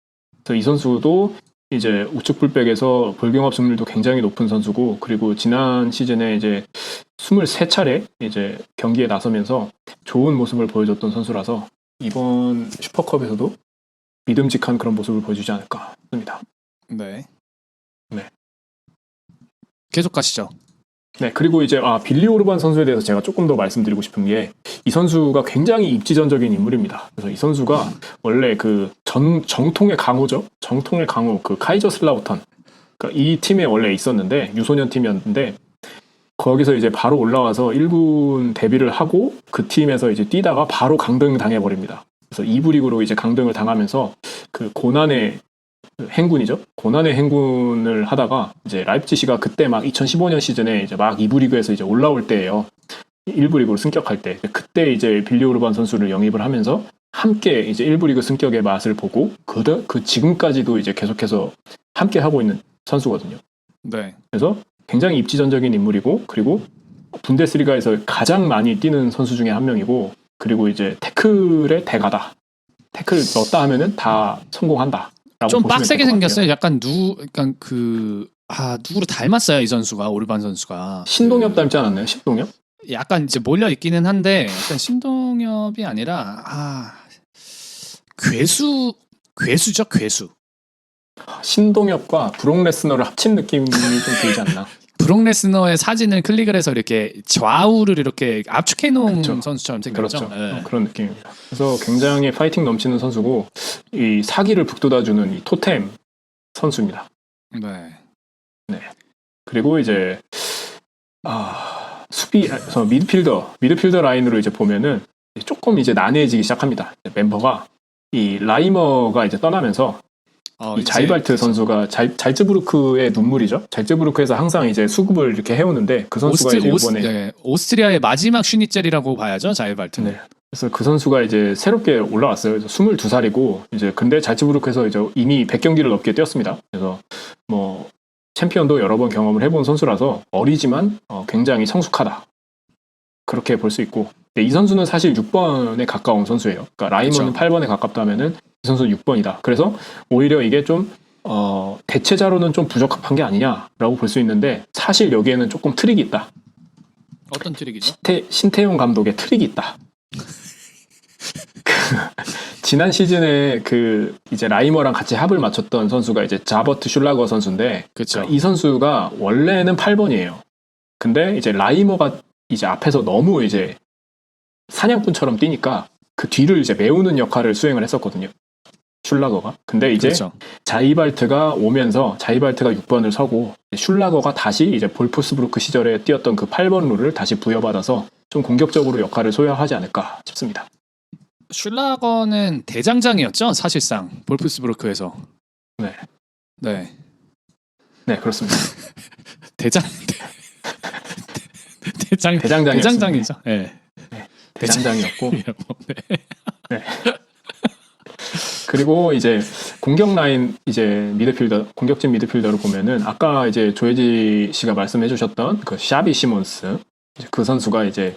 그래서 이 선수도 이제 우측 풀백에서 볼경합 승률도 굉장히 높은 선수고 그리고 지난 시즌에 이제 23차례 이제 경기에 나서면서 좋은 모습을 보여줬던 선수라서 이번 슈퍼컵에서도 믿음직한 그런 모습을 보여주지 않을까 싶습니다.
네.
네.
계속 가시죠.
네, 그리고 이제 빌리 오르반 선수에 대해서 제가 조금 더 말씀드리고 싶은 게 이 선수가 굉장히 입지전적인 인물입니다. 그래서 이 선수가 원래 그 정통의 강호죠. 정통의 강호 그 카이저슬라우턴. 그러니까 이 팀에 원래 있었는데 유소년 팀이었는데 거기서 이제 바로 올라와서 1군 데뷔를 하고 그 팀에서 이제 뛰다가 바로 강등 당해버립니다. 그래서 2부 리그로 이제 강등을 당하면서 그 고난의 행군이죠. 고난의 행군을 하다가 이제 라이프치히가 그때 막 2015년 시즌에 이제 막 2부 리그에서 이제 올라올 때예요. 1부 리그로 승격할 때. 그때 이제 빌리 오르반 선수를 영입을 하면서 함께 이제 1부 리그 승격의 맛을 보고 그 지금까지도 이제 계속해서 함께 하고 있는 선수거든요.
네.
그래서 굉장히 입지전적인 인물이고 그리고 분데스리가에서 가장 많이 뛰는 선수 중에 한 명이고 그리고 이제 태클의 대가다. 태클 넣었다 하면은 다 성공한다.
좀 빡세게 생겼어요. 약간 누구를 닮았어요. 이 선수가 오르반 선수가.
신동엽 닮지 않았나요? 신동엽?
약간 이제 몰려 있기는 한데 약간 신동엽이 아니라 괴수죠. 괴수.
신동엽과 브록 레스너를 합친 느낌이 좀 들지 않나?
브록 레스너의 사진을 클릭을 해서 이렇게 좌우를 이렇게 압축해 놓은 선수처럼 생겼죠.
그렇죠.
네.
그런 느낌입니다. 그래서 굉장히 파이팅 넘치는 선수고 이 사기를 북돋아주는 이 토템 선수입니다.
네.
네. 그리고 이제 수비에서 미드필더 라인으로 이제 보면은 조금 이제 난해해지기 시작합니다. 멤버가 이 라이머가 이제 떠나면서 이 자이발트 선수가 잘츠부르크의 눈물이죠. 잘츠부르크에서 항상 이제 수급을 이렇게 해오는데 그 선수가 이제 이번에
오스트리아의 마지막 슈니첼이라고 봐야죠. 자이발트는.
네. 그래서 그 선수가 이제 새롭게 올라왔어요. 22살이고 이제 근데 잘츠부르크에서 이제 이미 100경기를 넘게 뛰었습니다. 그래서 뭐 챔피언도 여러 번 경험을 해본 선수라서 어리지만 굉장히 성숙하다. 그렇게 볼 수 있고 이 선수는 사실 6번에 가까운 선수예요. 그러니까 라이먼은
그쵸.
8번에 가깝다면은 이 선수는 6번이다. 그래서 오히려 이게 좀 대체자로는 좀 부적합한 게 아니냐라고 볼 수 있는데 사실 여기에는 조금 트릭이 있다.
어떤 트릭이죠?
신태용 감독의 트릭이 있다. 지난 시즌에 그 이제 라이머랑 같이 합을 맞췄던 선수가 이제 자버트 슐라거 선수인데
그쵸.
이 선수가 원래는 8번이에요. 근데 이제 라이머가 이제 앞에서 너무 이제 사냥꾼처럼 뛰니까 그 뒤를 이제 메우는 역할을 수행을 했었거든요. 슐라거가. 근데 이제
그렇죠.
자이발트가 오면서 자이발트가 6번을 서고 슐라거가 다시 이제 볼프스부르크 시절에 뛰었던 그 8번 룰을 다시 부여받아서 좀 공격적으로 역할을 소화하지 않을까 싶습니다.
슐라거는 대장장이었죠, 사실상 볼프스부르크에서.
네.
네.
네, 그렇습니다.
대장 대장장이죠. 네.
대장장이었고
네.
그리고 이제 공격 라인 이제 미드필더 공격진 미드필더를 보면은 아까 이제 조혜지 씨가 말씀해 주셨던 그 샤비 시몬스 그 선수가 이제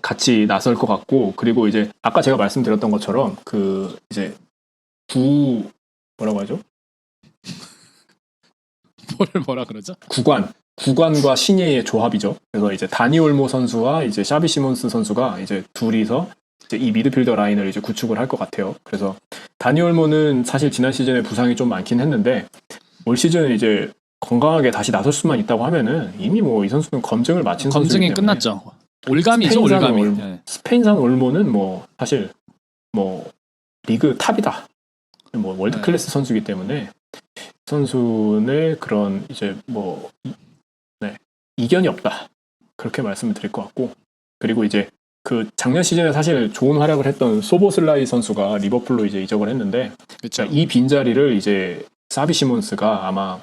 같이 나설 것 같고 그리고 이제 아까 제가 말씀드렸던 것처럼 그 이제 뭐라고 하죠?
뭐라 그러죠?
구관과 신예의 조합이죠. 그래서 이제 다니 올모 선수와 이제 샤비 시몬스 선수가 이제 둘이서 이제 이 미드필더 라인을 이제 구축을 할 것 같아요. 그래서 다니 올모는 사실 지난 시즌에 부상이 좀 많긴 했는데 올 시즌 이제 건강하게 다시 나설 수만 있다고 하면은 이미 뭐 이 선수는 검증을 마친 선수이기
검증이
때문에
끝났죠. 올감이죠, 올감이. 네.
스페인산 올모는 뭐 사실 뭐 리그 탑이다. 뭐 월드 클래스 선수이기 때문에 선수의 그런 이제 뭐 이견이 없다. 그렇게 말씀을 드릴 것 같고 그리고 이제 그 작년 시즌에 사실 좋은 활약을 했던 소보슬라이 선수가 리버풀로 이제 이적을 했는데
그렇죠.
이 빈자리를 이제 사비 시몬스가 아마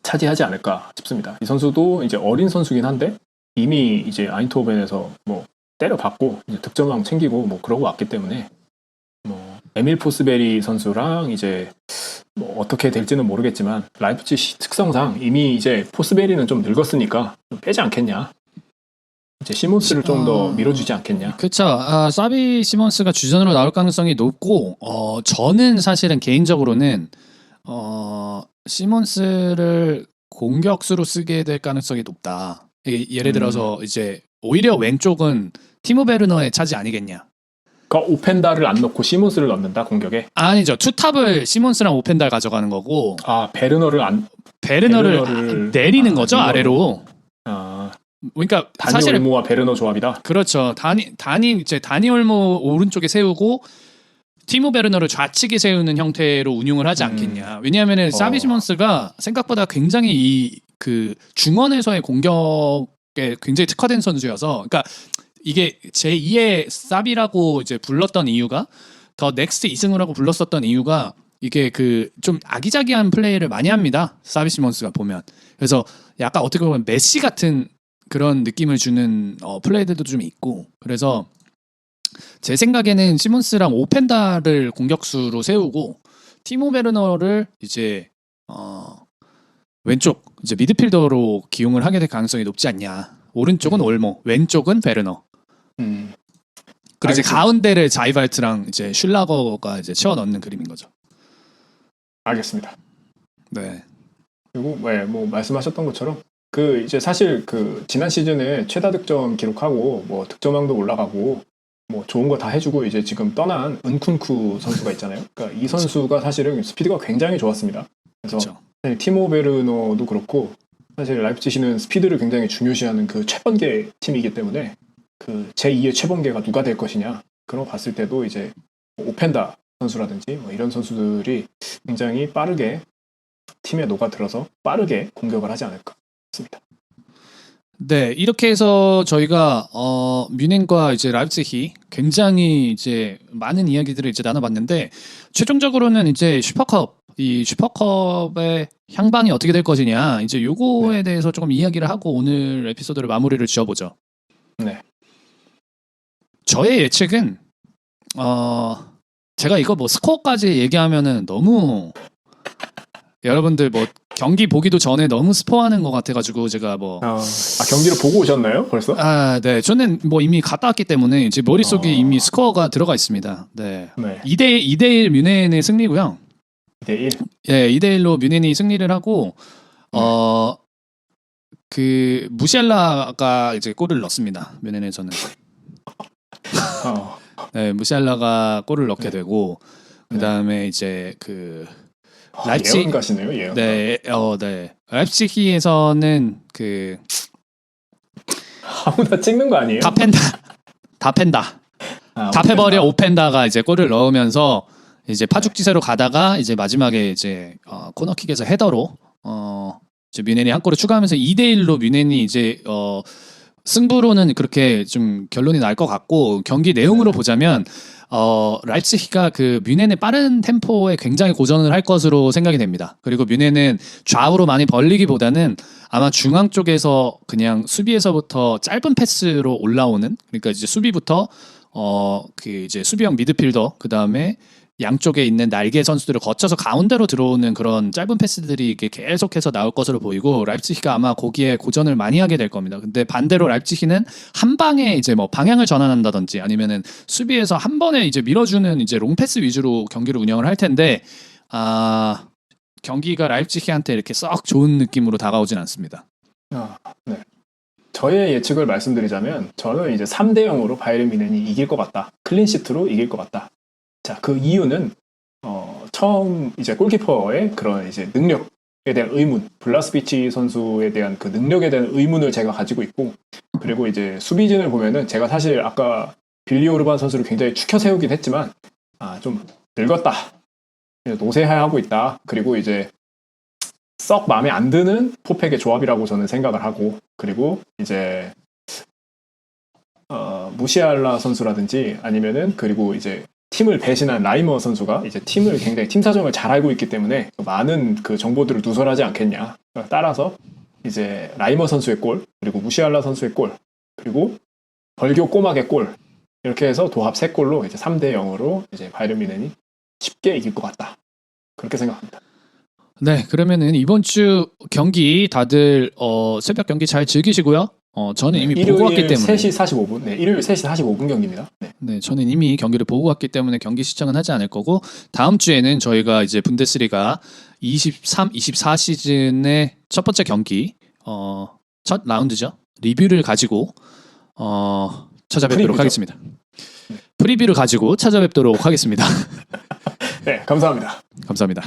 차지하지 않을까 싶습니다. 이 선수도 이제 어린 선수긴 한데 이미 이제 아인트호벤에서 뭐 때려받고 이제 득점왕 챙기고 뭐 그러고 왔기 때문에 뭐 에밀 포스베리 선수랑 이제 뭐 어떻게 될지는 모르겠지만 라이프치히 특성상 이미 이제 포스베리는 좀 늙었으니까 좀 빼지 않겠냐. 이제 시몬스를 좀 더 밀어주지 않겠냐.
그렇죠. 사비 시몬스가 주전으로 나올 가능성이 높고 저는 사실은 개인적으로는 시몬스를 공격수로 쓰게 될 가능성이 높다. 예를 들어서 이제 오히려 왼쪽은 티모 베르너의 차지 아니겠냐.
그러니까 오펜다를 안 넣고 시몬스를 넣는다 공격에.
아니죠. 투탑을 시몬스랑 오펜달 가져가는 거고. 베르너를 내리는 거죠 아래로. 그러니까
다니
사실
올모와 베르너 조합이다.
그렇죠. 다니 올모 오른쪽에 세우고 티모 베르너를 좌측에 세우는 형태로 운용을 하지 않겠냐. 왜냐하면은 사비 시몬스가 생각보다 굉장히 그 중원에서의 공격에 굉장히 특화된 선수여서, 그러니까 이게 제2의 사비라고 이제 불렀던 이유가 더 넥스트 이승우라고 불렀었던 이유가 이게 그 좀 아기자기한 플레이를 많이 합니다. 사비 시몬스가 보면. 그래서 약간 어떻게 보면 메시 같은 그런 느낌을 주는 플레이들도 좀 있고, 그래서 제 생각에는 시몬스랑 오펜다를 공격수로 세우고 티모 베르너를 이제 왼쪽 이제 미드필더로 기용을 하게 될 가능성이 높지 않냐. 오른쪽은 올모, 왼쪽은 베르너. 그리고 이제 가운데를 자이발트랑 이제 슐라거가 이제 채워 넣는 그림인 거죠.
알겠습니다.
네.
그리고 뭐 말씀하셨던 것처럼 그 이제 사실 그 지난 시즌에 최다 득점 기록하고 뭐 득점왕도 올라가고 뭐 좋은 거 다 해주고 이제 지금 떠난 은쿤쿠 선수가 있잖아요. 그러니까 이 선수가 사실은 스피드가 굉장히 좋았습니다. 그래서 사실 티모 베르너도 그렇고 사실 라이프치히는 스피드를 굉장히 중요시하는 그 최번개 팀이기 때문에 그 제2의 최번개가 누가 될 것이냐 그런 거 봤을 때도 이제 오펜다 선수라든지 뭐 이런 선수들이 굉장히 빠르게 팀에 녹아들어서 빠르게 공격을 하지 않을까 싶습니다.
네, 이렇게 해서 저희가 뮌헨과 이제 라이프치히 굉장히 이제 많은 이야기들을 이제 나눠봤는데, 최종적으로는 이제 이 슈퍼컵의 향방이 어떻게 될 것이냐, 이제 요거에 대해서 조금 이야기를 하고 오늘 에피소드를 마무리를 지어보죠.
네.
저의 예측은 제가 이거 뭐 스코어까지 얘기하면은 너무 여러분들 뭐 경기 보기도 전에 너무 스포하는 것 같아가지고 제가 뭐
경기를 보고 오셨나요? 벌써?
네. 저는 뭐 이미 갔다 왔기 때문에 제 머릿속에
어.
이미 스코어가 들어가 있습니다. 네.
네.
2대1 뮌헨의 승리고요.
2대1.
예, 2대1로 뮌헨이 승리를 하고 그 무시알라가 이제 골을 넣습니다. 뮌헨에서는. 네, 무시알라가 골을 넣게
네.
되고 그다음에 이제 그
예언 가시네요. 예언.
네. 네. 라입치히에서는 그
아무나 찍는 거 아니에요?
다 팬다. 다 패버려 오펜다가 이제 골을 넣으면서 이제 파죽지세로 가다가 이제 마지막에 이제 코너킥에서 헤더로 이제 뮌헨이 한 골을 추가하면서 2대1로 뮌헨이 이제 승부로는 그렇게 좀 결론이 날 것 같고 경기 내용으로 보자면 라입치히가 그 뮌헨의 빠른 템포에 굉장히 고전을 할 것으로 생각이 됩니다. 그리고 뮌헨은 좌우로 많이 벌리기보다는 아마 중앙 쪽에서 그냥 수비에서부터 짧은 패스로 올라오는 그러니까 이제 수비부터 그 이제 수비형 미드필더 그 다음에 양쪽에 있는 날개 선수들을 거쳐서 가운데로 들어오는 그런 짧은 패스들이 이렇게 계속해서 나올 것으로 보이고 라입치히가 아마 거기에 고전을 많이 하게 될 겁니다. 근데 반대로 라입치히는 한 방에 이제 뭐 방향을 전환한다든지 아니면은 수비에서 한 번에 이제 밀어주는 이제 롱패스 위주로 경기를 운영을 할 텐데 경기가 라입치히한테 이렇게 썩 좋은 느낌으로 다가오진 않습니다.
네. 저의 예측을 말씀드리자면 저는 이제 3대 0으로 바이에른 뮌헨이 이길 것 같다. 클린시트로 이길 것 같다. 자, 그 이유는 처음 이제 골키퍼의 그런 이제 능력에 대한 의문, 블라스비치 선수에 대한 그 능력에 대한 의문을 제가 가지고 있고, 그리고 이제 수비진을 보면은 제가 사실 아까 빌리 오르반 선수를 굉장히 추켜 세우긴 했지만 좀 늙었다, 노쇠하고 있다. 그리고 이제 썩 마음에 안 드는 포팩의 조합이라고 저는 생각을 하고, 그리고 이제 무시알라 선수라든지 아니면은 그리고 이제 팀을 배신한 라이머 선수가 이제 팀을 굉장히 팀 사정을 잘 알고 있기 때문에 많은 그 정보들을 누설하지 않겠냐. 따라서 이제 라이머 선수의 골, 그리고 무시알라 선수의 골, 그리고 벌교 꼬막의 골 이렇게 해서 도합 3골로 이제 3대 0으로 이제 바이에른 뮌헨이 쉽게 이길 것 같다. 그렇게 생각합니다.
네, 그러면은 이번 주 경기 다들 새벽 경기 잘 즐기시고요. 저는 이미 보고 왔기 때문에
3시 45분. 네, 일요일 3시 45분 경기입니다. 네.
네, 저는 이미 경기를 보고 왔기 때문에 경기 시청은 하지 않을 거고 다음 주에는 저희가 이제 분데스리가 23, 24 시즌의 첫 번째 경기 첫 라운드죠. 리뷰를 가지고 찾아뵙도록 하겠습니다. 프리뷰를 가지고 찾아뵙도록 하겠습니다.
네, 감사합니다.
감사합니다.